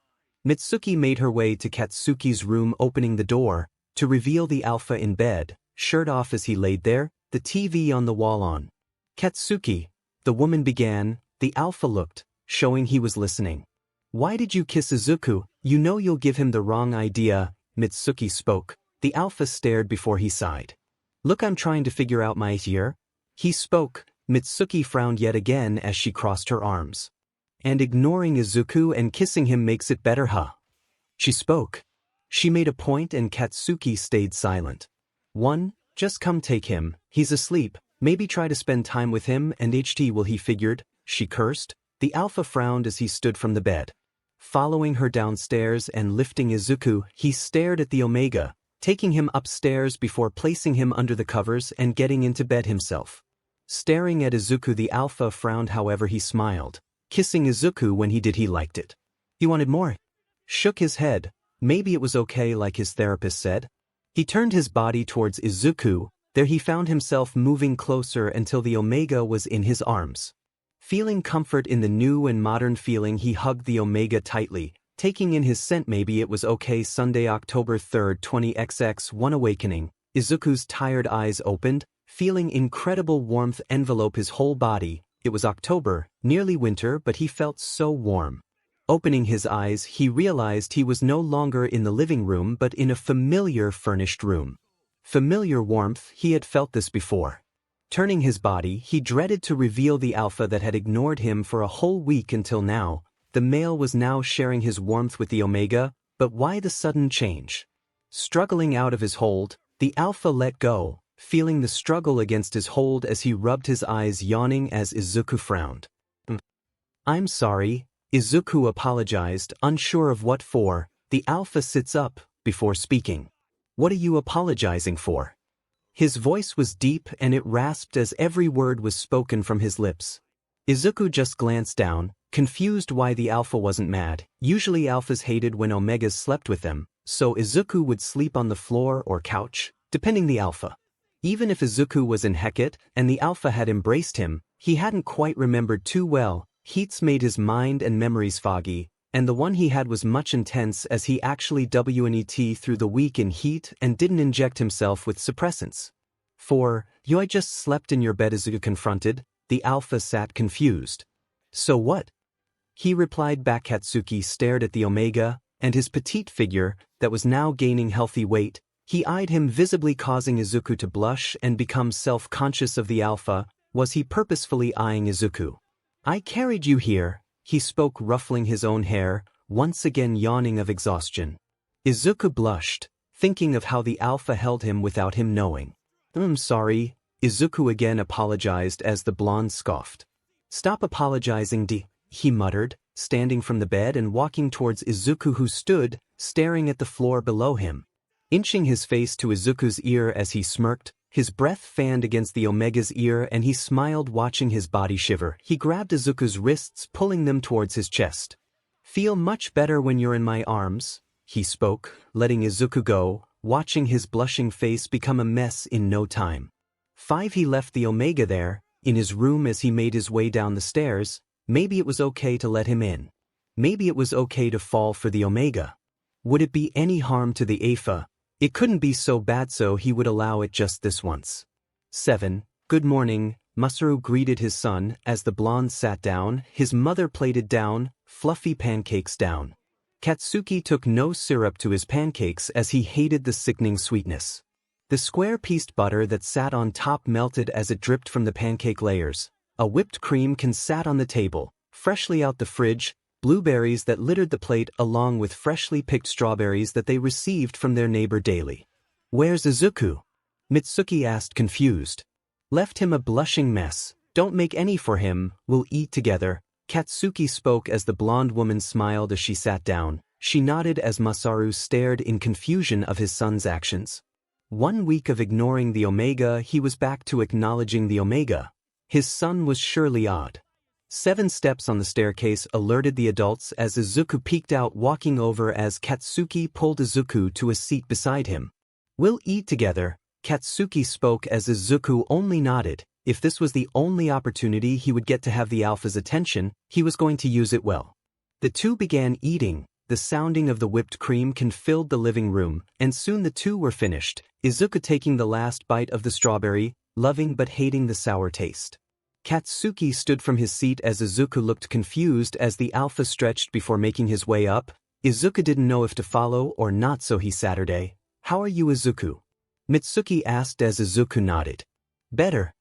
Mitsuki made her way to Katsuki's room opening the door, to reveal the Alpha in bed, shirt off as he laid there, the TV on the wall on. Katsuki, the woman began, the Alpha looked, showing he was listening. Why did you kiss Izuku? You know you'll give him the wrong idea, Mitsuki spoke. The Alpha stared before he sighed. Look, I'm trying to figure out my year. He spoke. Mitsuki frowned yet again as she crossed her arms. And ignoring Izuku and kissing him makes it better, huh? She spoke. She made a point and Katsuki stayed silent. 1. Just come take him, he's asleep, maybe try to spend time with him and will he figured, she cursed. The Alpha frowned as he stood from the bed. Following her downstairs and lifting Izuku, he stared at the Omega, taking him upstairs before placing him under the covers and getting into bed himself. Staring at Izuku, the Alpha frowned, however he smiled. Kissing Izuku when he did, he liked it. He wanted more. Shook his head. Maybe it was okay like his therapist said. He turned his body towards Izuku. There he found himself moving closer until the Omega was in his arms. Feeling comfort in the new and modern feeling, he hugged the Omega tightly, taking in his scent. Maybe it was okay. Sunday, October 3rd, 20XX. One awakening. Izuku's tired eyes opened, feeling incredible warmth envelope his whole body. It was October, nearly winter, but he felt so warm. Opening his eyes, he realized he was no longer in the living room but in a familiar furnished room. Familiar warmth, he had felt this before. Turning his body, he dreaded to reveal the alpha that had ignored him for a whole week until now. The male was now sharing his warmth with the Omega, but why the sudden change? Struggling out of his hold, the alpha let go, feeling the struggle against his hold as he rubbed his eyes, yawning as Izuku frowned. "I'm sorry," Izuku apologized, unsure of what for. The alpha sits up, before speaking. "What are you apologizing for?" His voice was deep and it rasped as every word was spoken from his lips. Izuku just glanced down, confused why the alpha wasn't mad. Usually alphas hated when omegas slept with them, so Izuku would sleep on the floor or couch, depending the alpha. Even if Izuku was in Hecate and the alpha had embraced him, he hadn't quite remembered too well. Heats made his mind and memories foggy, and the one he had was much intense as he actually WNET through the week in heat and didn't inject himself with suppressants. I just slept in your bed." Izuku confronted. The alpha sat confused. "So what?" he replied back. Katsuki stared at the Omega, and his petite figure, that was now gaining healthy weight, he eyed him, visibly causing Izuku to blush and become self-conscious of the alpha. Was he purposefully eyeing Izuku? "I carried you here," he spoke, ruffling his own hair, once again yawning of exhaustion. Izuku blushed, thinking of how the alpha held him without him knowing. "I'm sorry," Izuku again apologized as the blonde scoffed. "Stop apologizing, he muttered, standing from the bed and walking towards Izuku, who stood, staring at the floor below him. Inching his face to Izuku's ear as he smirked, his breath fanned against the Omega's ear and he smiled, watching his body shiver. He grabbed Izuku's wrists, pulling them towards his chest. "Feel much better when you're in my arms," he spoke, letting Izuku go, watching his blushing face become a mess in no time. He left the Omega there, in his room as he made his way down the stairs. Maybe it was okay to let him in. Maybe it was okay to fall for the Omega. Would it be any harm to the 𝗧𝗲? It couldn't be so bad, so he would allow it just this once. 7. Good morning, Masaru greeted his son as the blonde sat down, his mother plated down, fluffy pancakes down. Katsuki took no syrup to his pancakes as he hated the sickening sweetness. The square-pieced butter that sat on top melted as it dripped from the pancake layers. A whipped cream can sat on the table, freshly out the fridge, blueberries that littered the plate along with freshly picked strawberries that they received from their neighbor daily. "Where's Izuku?" Mitsuki asked, confused. "Left him a blushing mess. Don't make any for him, we'll eat together." Katsuki spoke as the blonde woman smiled as she sat down. She nodded as Masaru stared in confusion of his son's actions. 1 week of ignoring the Omega, he was back to acknowledging the Omega. His son was surely odd. 7 steps on the staircase alerted the adults as Izuku peeked out, walking over as Katsuki pulled Izuku to a seat beside him. "We'll eat together," Katsuki spoke as Izuku only nodded. If this was the only opportunity he would get to have the alpha's attention, he was going to use it well. The two began eating. The sounding of the whipped cream filled the living room, and soon the two were finished, Izuku taking the last bite of the strawberry, loving but hating the sour taste. Katsuki stood from his seat as Izuku looked confused as the alpha stretched before making his way up. Izuku didn't know if to follow or not, so he Saturday. "How are you, Izuku?" Mitsuki asked as Izuku nodded. "Better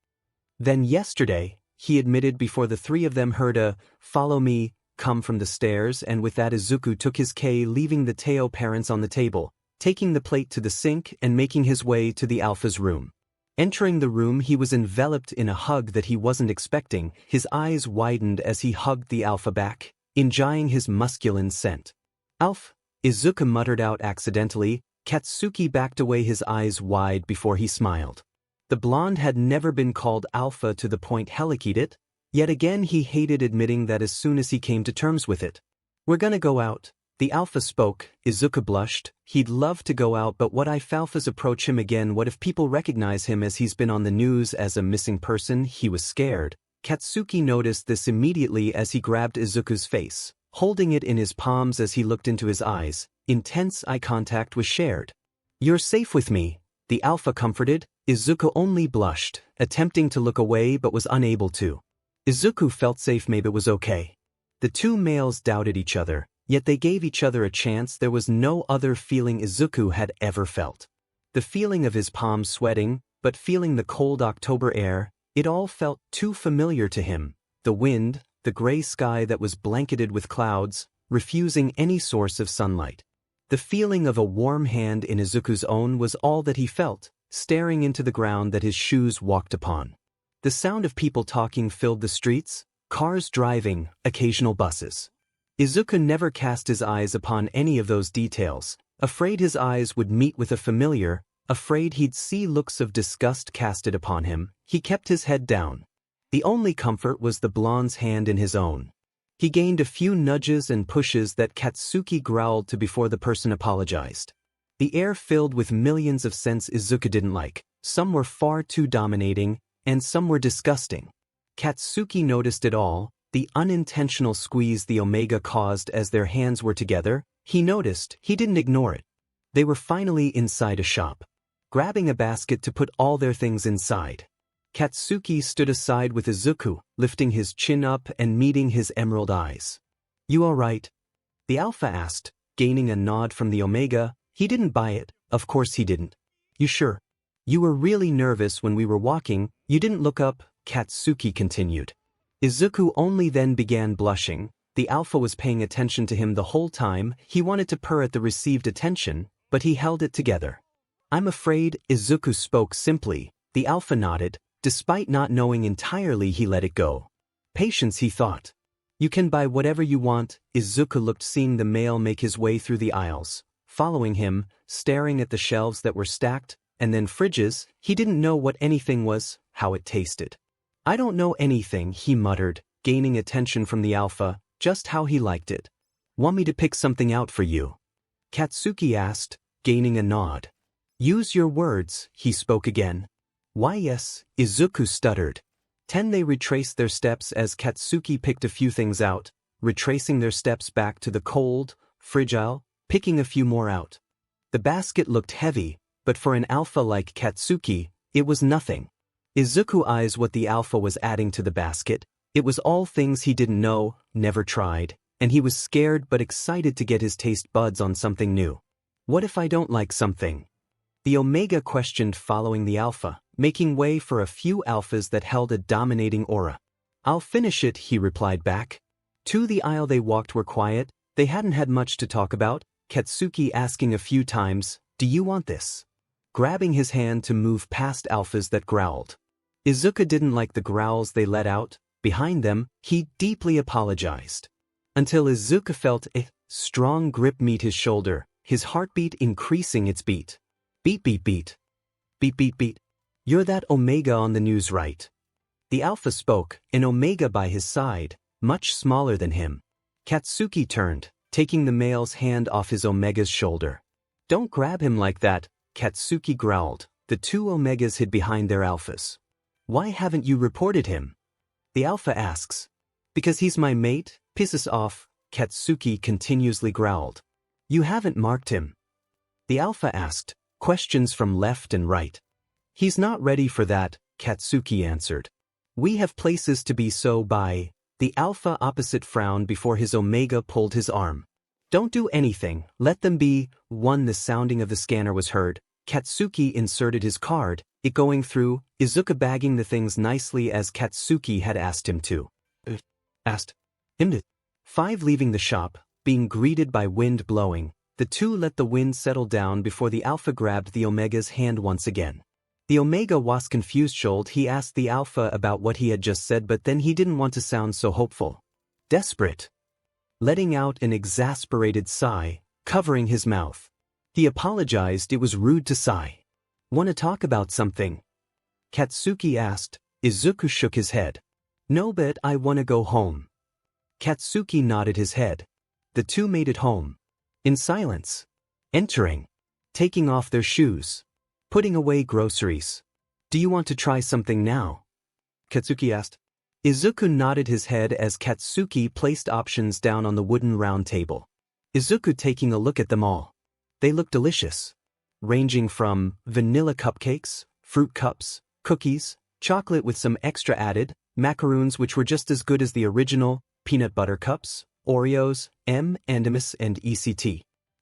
than yesterday," he admitted before the three of them heard a "follow me" come from the stairs, and with that Izuku took his leaving the Teo parents on the table, taking the plate to the sink and making his way to the alpha's room. Entering the room, he was enveloped in a hug that he wasn't expecting. His eyes widened as he hugged the alpha back, enjoying his masculine scent. "Alpha," Izuku muttered out accidentally. Katsuki backed away, his eyes wide before he smiled. The blonde had never been called alpha to the point 𝗕𝗁𝐾𝐫, yet again he hated admitting that as soon as he came to terms with it. "We're gonna go out," the alpha spoke. Izuku blushed. He'd love to go out, but what if alphas approach him again? What if people recognize him as he's been on the news as a missing person? He was scared. Katsuki noticed this immediately as he grabbed Izuku's face, holding it in his palms as he looked into his eyes. Intense eye contact was shared. "You're safe with me," the alpha comforted. Izuku only blushed, attempting to look away but was unable to. Izuku felt safe, maybe it was okay. The two males doubted each other, yet they gave each other a chance. There was no other feeling Izuku had ever felt. The feeling of his palms sweating, but feeling the cold October air, it all felt too familiar to him. The wind, the gray sky that was blanketed with clouds, refusing any source of sunlight. The feeling of a warm hand in Izuku's own was all that he felt, staring into the ground that his shoes walked upon. The sound of people talking filled the streets, cars driving, occasional buses. Izuku never cast his eyes upon any of those details, afraid his eyes would meet with a familiar, afraid he'd see looks of disgust casted upon him. He kept his head down. The only comfort was the blonde's hand in his own. He gained a few nudges and pushes that Katsuki growled to before the person apologized. The air filled with millions of scents Izuku didn't like. Some were far too dominating, and some were disgusting. Katsuki noticed it all, the unintentional squeeze the Omega caused as their hands were together. He noticed, he didn't ignore it. They were finally inside a shop, grabbing a basket to put all their things inside. Katsuki stood aside with Izuku, lifting his chin up and meeting his emerald eyes. "You all right?" the alpha asked, gaining a nod from the Omega. He didn't buy it, of course he didn't. "You sure? You were really nervous when we were walking, you didn't look up," Katsuki continued. Izuku only then began blushing. The alpha was paying attention to him the whole time. He wanted to purr at the received attention, but he held it together. "I'm afraid," Izuku spoke simply. The alpha nodded. Despite not knowing entirely, he let it go. "Patience," he thought. "You can buy whatever you want." Izuku looked, seeing the male make his way through the aisles, following him, staring at the shelves that were stacked, and then fridges. He didn't know what anything was, how it tasted. "I don't know anything," he muttered, gaining attention from the alpha, just how he liked it. "Want me to pick something out for you?" Katsuki asked, gaining a nod. "Use your words," he spoke again. "Why yes," Izuku stuttered. They retraced their steps as Katsuki picked a few things out, retracing their steps back to the cold fridge aisle, picking a few more out. The basket looked heavy, but for an alpha like Katsuki, it was nothing. Izuku eyes what the alpha was adding to the basket. It was all things he didn't know, never tried, and he was scared but excited to get his taste buds on something new. "What if I don't like something?" the Omega questioned, following the alpha, making way for a few alphas that held a dominating aura. "I'll finish it," he replied back. To the aisle they walked were quiet. They hadn't had much to talk about, Katsuki asking a few times, "Do you want this?" grabbing his hand to move past alphas that growled. Izuku didn't like the growls they let out. Behind them, he deeply apologized. Until Izuku felt a strong grip meet his shoulder, his heartbeat increasing its beat. "Beat, beat, beat. Beat, beat, beat. You're that Omega on the news, right?" The alpha spoke, an Omega by his side, much smaller than him. Katsuki turned, taking the male's hand off his Omega's shoulder. "Don't grab him like that," Katsuki growled. The two Omegas hid behind their alphas. "Why haven't you reported him?" the alpha asks. "Because he's my mate, pisses off," Katsuki continuously growled. "You haven't marked him?" the alpha asked, questions from left and right. "He's not ready for that," Katsuki answered. "We have places to be, so bye." The alpha opposite frowned before his Omega pulled his arm. "Don't do anything, let them be." The sounding of the scanner was heard. Katsuki inserted his card, it going through, Izuku bagging the things nicely as Katsuki had asked him to. Leaving the shop, being greeted by wind blowing, the two let the wind settle down before the alpha grabbed the Omega's hand once again. The Omega was confused. He asked the alpha about what he had just said, but then he didn't want to sound so hopeful. Desperate. Letting out an exasperated sigh, covering his mouth. He apologized. It was rude to sigh. "Want to talk about something?" Katsuki asked. Izuku shook his head. "No, but I want to go home." Katsuki nodded his head. The two made it home. In silence. Entering. Taking off their shoes. Putting away groceries. "Do you want to try something now?" Katsuki asked. Izuku nodded his head as Katsuki placed options down on the wooden round table. Izuku taking a look at them all. They looked delicious, ranging from vanilla cupcakes, fruit cups, cookies, chocolate with some extra added, macaroons which were just as good as the original, peanut butter cups, Oreos, 𝗵𝗃 and ECT.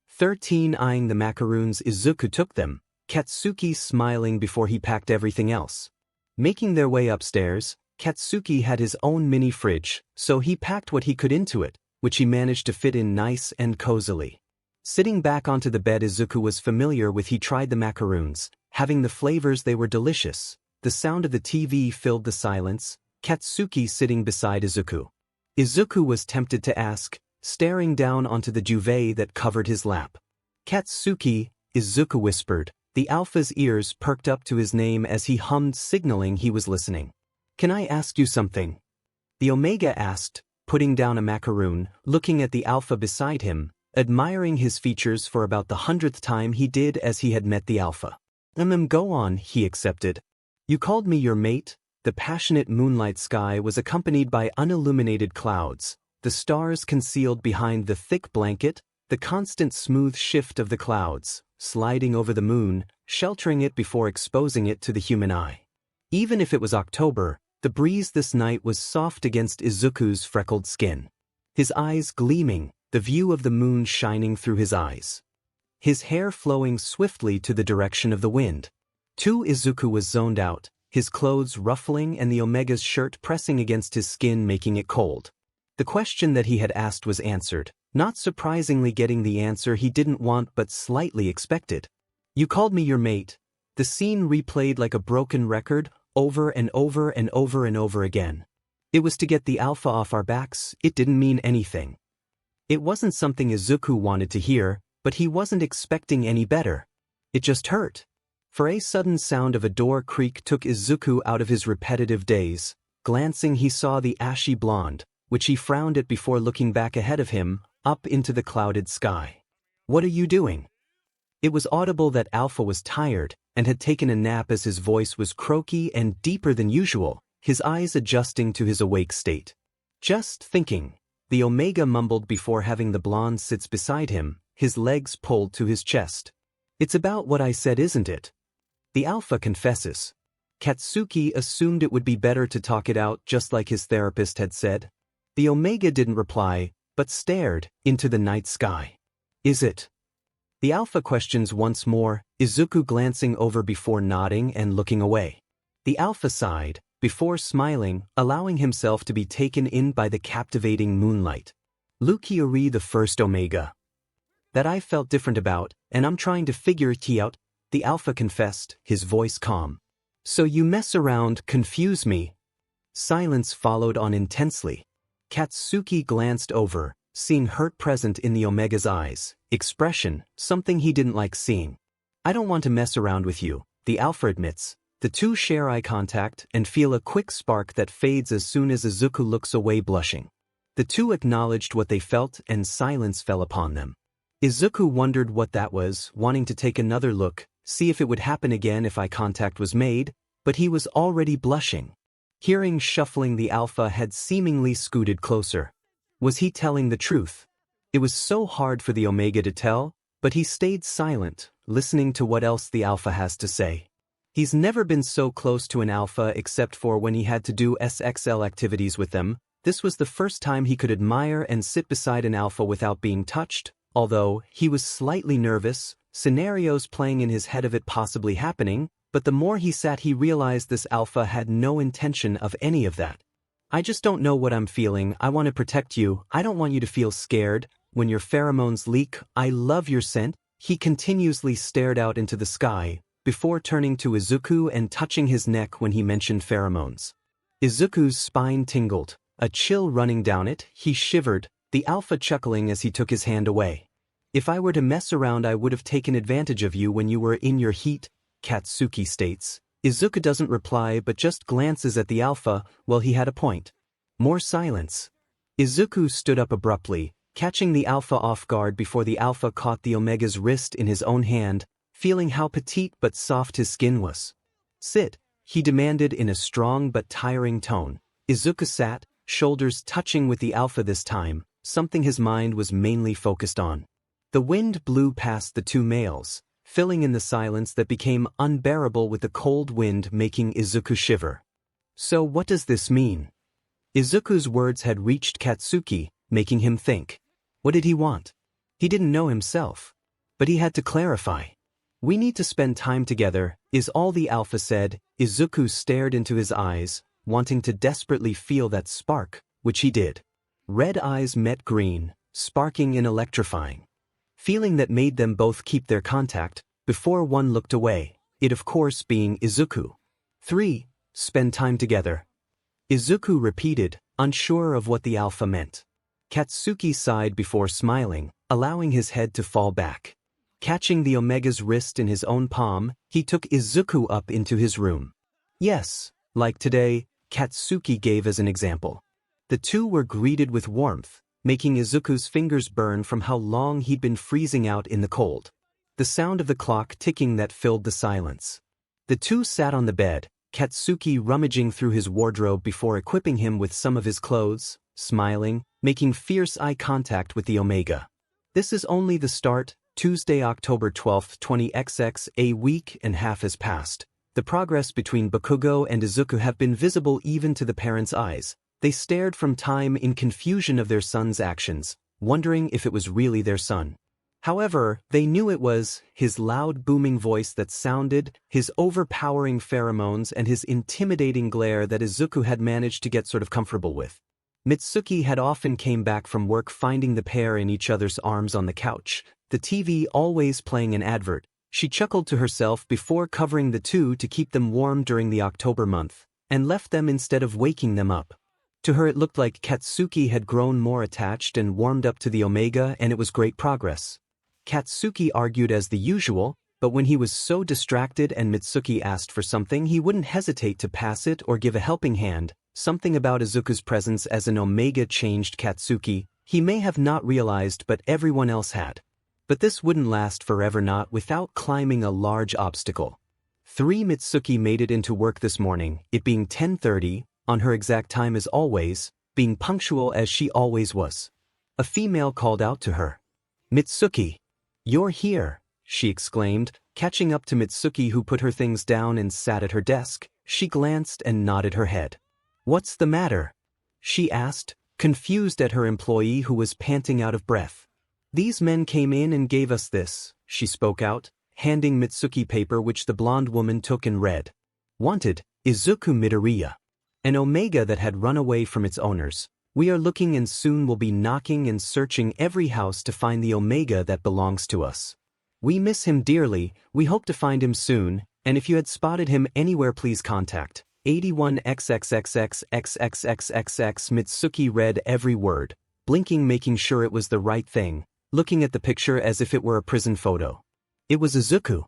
13 eyeing the macaroons, Izuku took them, Katsuki smiling before he packed everything else. Making their way upstairs, Katsuki had his own mini fridge, so he packed what he could into it, which he managed to fit in nice and cozily. Sitting back onto the bed, Izuku was familiar with. He tried the macaroons, having the flavors. They were delicious. The sound of the TV filled the silence, Katsuki sitting beside Izuku. Izuku was tempted to ask, staring down onto the duvet that covered his lap. Katsuki, Izuku whispered. The Alpha's ears perked up to his name as he hummed, signaling he was listening. Can I ask you something? The Omega asked, putting down a macaroon, looking at the Alpha beside him, admiring his features for about the 100th time he did as he had met the Alpha. Go on, he accepted. You called me your mate. The passionate moonlight sky was accompanied by unilluminated clouds, the stars concealed behind the thick blanket, the constant smooth shift of the clouds, sliding over the moon, sheltering it before exposing it to the human eye. Even if it was October, the breeze this night was soft against Izuku's freckled skin. His eyes gleaming, the view of the moon shining through his eyes. His hair flowing swiftly to the direction of the wind. Izuku was zoned out, his clothes ruffling and the Omega's shirt pressing against his skin, making it cold. The question that he had asked was answered, not surprisingly getting the answer he didn't want but slightly expected. You called me your mate. The scene replayed like a broken record, over and over and over and over again. It was to get the Alpha off our backs. It didn't mean anything. It wasn't something Izuku wanted to hear, but he wasn't expecting any better. It just hurt. For a sudden sound of a door creak took Izuku out of his repetitive daze. Glancing, he saw the ashy blonde, which he frowned at before looking back ahead of him, up into the clouded sky. What are you doing? It was audible that Alpha was tired and had taken a nap as his voice was croaky and deeper than usual, his eyes adjusting to his awake state. Just thinking, the Omega mumbled before having the blonde sits beside him, his legs pulled to his chest. It's about what I said, isn't it? The Alpha confesses. Katsuki assumed it would be better to talk it out just like his therapist had said. The Omega didn't reply, but stared into the night sky. Is it? The Alpha questions once more, Izuku glancing over before nodding and looking away. The Alpha sighed, before smiling, allowing himself to be taken in by the captivating moonlight. 𝗬𝗓𝗓 the first Omega. That I felt different about, and I'm trying to figure it out, the Alpha confessed, his voice calm. So you mess around, confuse me. Silence followed on intensely. Katsuki glanced over, seeing hurt present in the Omega's eyes, expression, something he didn't like seeing. I don't want to mess around with you, the Alpha admits. The two share eye contact and feel a quick spark that fades as soon as Izuku looks away, blushing. The two acknowledged what they felt and silence fell upon them. Izuku wondered what that was, wanting to take another look, see if it would happen again if eye contact was made, but he was already blushing. Hearing shuffling, the Alpha had seemingly scooted closer. Was he telling the truth? It was so hard for the Omega to tell, but he stayed silent, listening to what else the Alpha has to say. He's never been so close to an Alpha except for when he had to do SXL activities with them. This was the first time he could admire and sit beside an Alpha without being touched, although he was slightly nervous, scenarios playing in his head of it possibly happening, but the more he sat he realized this Alpha had no intention of any of that. I just don't know what I'm feeling. I want to protect you. I don't want you to feel scared. When your pheromones leak, I love your scent. He continuously stared out into the sky, before turning to Izuku and touching his neck when he mentioned pheromones. Izuku's spine tingled, a chill running down it. He shivered, the Alpha chuckling as he took his hand away. If I were to mess around, I would have taken advantage of you when you were in your heat, Katsuki states. Izuku doesn't reply but just glances at the Alpha. Well, he had a point. More silence. Izuku stood up abruptly, catching the Alpha off guard before the Alpha caught the Omega's wrist in his own hand, feeling how petite but soft his skin was. Sit, he demanded in a strong but tiring tone. Izuku sat, shoulders touching with the alpha this time, something his mind was mainly focused on. The wind blew past the two males, filling in the silence that became unbearable with the cold wind making Izuku shiver. So what does this mean? Izuku's words had reached Katsuki, making him think. What did he want? He didn't know himself. But he had to clarify. We need to spend time together, is all the alpha said. Izuku stared into his eyes, wanting to desperately feel that spark, which he did. Red eyes met green, sparking and electrifying. Feeling that made them both keep their contact, before one looked away, it of course being Izuku. 3. Spend time together. Izuku repeated, unsure of what the alpha meant. Katsuki sighed before smiling, allowing his head to fall back. Catching the Omega's wrist in his own palm, he took Izuku up into his room. Yes, like today, Katsuki gave as an example. The two were greeted with warmth, making Izuku's fingers burn from how long he'd been freezing out in the cold. The sound of the clock ticking that filled the silence. The two sat on the bed, Katsuki rummaging through his wardrobe before equipping him with some of his clothes, smiling, making fierce eye contact with the Omega. This is only the start. Tuesday, October 12, 20XX, a week and a half has passed. The progress between Bakugo and Izuku have been visible even to the parents' eyes. They stared from time in confusion of their son's actions, wondering if it was really their son. However, they knew it was his loud booming voice that sounded, his overpowering pheromones and his intimidating glare that Izuku had managed to get sort of comfortable with. Mitsuki had often came back from work finding the pair in each other's arms on the couch, the TV always playing an advert. She chuckled to herself before covering the two to keep them warm during the October month, and left them instead of waking them up. To her it looked like Katsuki had grown more attached and warmed up to the Omega, and it was great progress. Katsuki argued as the usual, but when he was so distracted and Mitsuki asked for something he wouldn't hesitate to pass it or give a helping hand. Something about Izuku's presence as an Omega changed Katsuki. He may have not realized, but everyone else had. But this wouldn't last forever, not without climbing a large obstacle. 3. Mitsuki made it into work this morning, it being 10:30, on her exact time as always, being punctual as she always was. A female called out to her. "Mitsuki, you're here," she exclaimed, catching up to Mitsuki, who put her things down and sat at her desk. She glanced and nodded her head. "What's the matter?" she asked, confused at her employee who was panting out of breath. "These men came in and gave us this," she spoke out, handing Mitsuki paper which the blonde woman took and read. "Wanted, Izuku Midoriya. An Omega that had run away from its owners. We are looking and soon will be knocking and searching every house to find the Omega that belongs to us. We miss him dearly, we hope to find him soon, and if you had spotted him anywhere please contact 81XXXXXXXX." Mitsuki read every word, blinking, making sure it was the right thing, looking at the picture as if it were a prison photo. It was Izuku.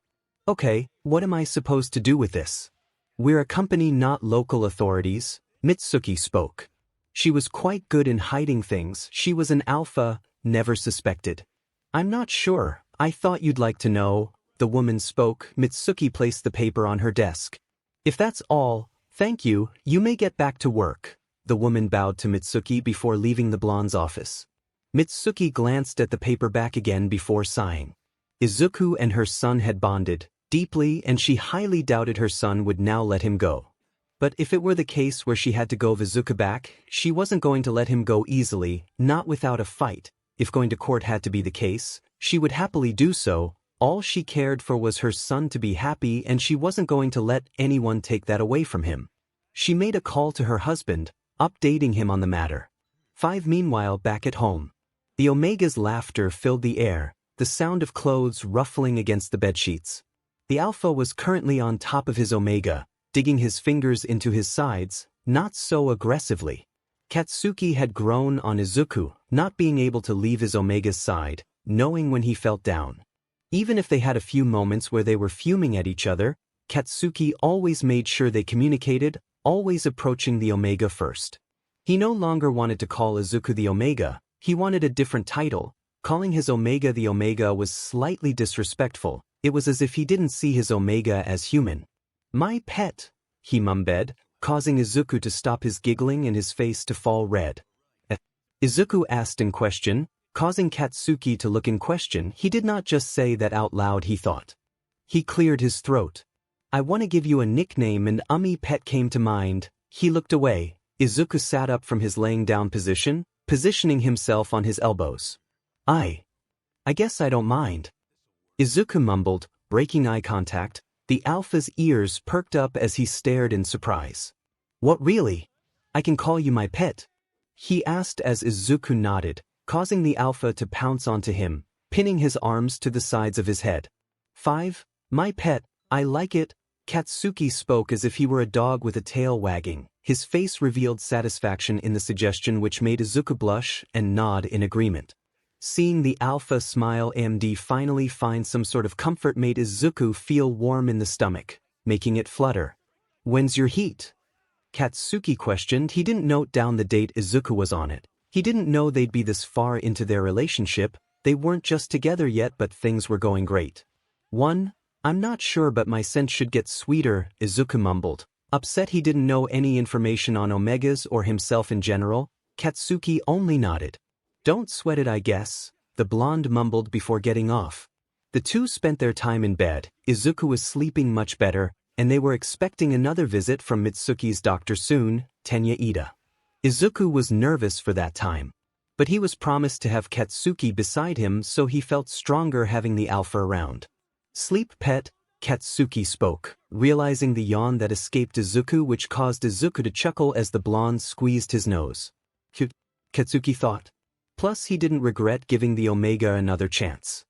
"Okay, what am I supposed to do with this?" "We're a company, not local authorities," Mitsuki spoke. She was quite good in hiding things. She was an alpha, never suspected. "I'm not sure, I thought you'd like to know," the woman spoke. Mitsuki placed the paper on her desk. "If that's all, thank you, you may get back to work." The woman bowed to Mitsuki before leaving the blonde's office. Mitsuki glanced at the paper back again before sighing. Izuku and her son had bonded deeply, and she highly doubted her son would now let him go. But if it were the case where she had to go Izuku back, she wasn't going to let him go easily, not without a fight. If going to court had to be the case, she would happily do so. All she cared for was her son to be happy, and she wasn't going to let anyone take that away from him. She made a call to her husband, updating him on the matter. 5. Meanwhile, back at home. The Omega's laughter filled the air, the sound of clothes ruffling against the bedsheets. The Alpha was currently on top of his Omega, digging his fingers into his sides, not so aggressively. Katsuki had grown on Izuku, not being able to leave his Omega's side, knowing when he felt down. Even if they had a few moments where they were fuming at each other, Katsuki always made sure they communicated, always approaching the Omega first. He no longer wanted to call Izuku the Omega, he wanted a different title. Calling his Omega the Omega was slightly disrespectful. It was as if he didn't see his Omega as human. "My pet," he mumbled, causing Izuku to stop his giggling and his face to fall red. Izuku asked in question, causing Katsuki to look in question. He did not just say that out loud, he thought. He cleared his throat. I want to give you a nickname, and 𝗵𝗃 came to mind. He looked away. Izuku sat up from his laying down position, positioning himself on his elbows. I guess I don't mind. Izuku mumbled, breaking eye contact. The alpha's ears perked up as he stared in surprise. What, really? I can call you my pet? He asked as Izuku nodded, causing the alpha to pounce onto him, pinning his arms to the sides of his head. 5. My pet, I like it. Katsuki spoke as if he were a dog with a tail wagging. His face revealed satisfaction in the suggestion, which made Izuku blush and nod in agreement. Seeing the alpha smile and finally find some sort of comfort made Izuku feel warm in the stomach, making it flutter. When's your heat? Katsuki questioned. He didn't note down the date Izuku was on it. He didn't know they'd be this far into their relationship. They weren't just together yet, but things were going great. 1. I'm not sure, but my scent should get sweeter, Izuku mumbled. Upset he didn't know any information on Omegas or himself in general, Katsuki only nodded. Don't sweat it, I guess, the blonde mumbled before getting off. The two spent their time in bed. Izuku was sleeping much better, and they were expecting another visit from Mitsuki's doctor soon, 𝗕𝗫𝗍𝗍. Izuku was nervous for that time. But he was promised to have Katsuki beside him, so he felt stronger having the alpha around. Sleep, pet, Katsuki spoke, realizing the yawn that escaped Izuku, which caused Izuku to chuckle as the blonde squeezed his nose. Cute, Katsuki thought. Plus he didn't regret giving the Omega another chance.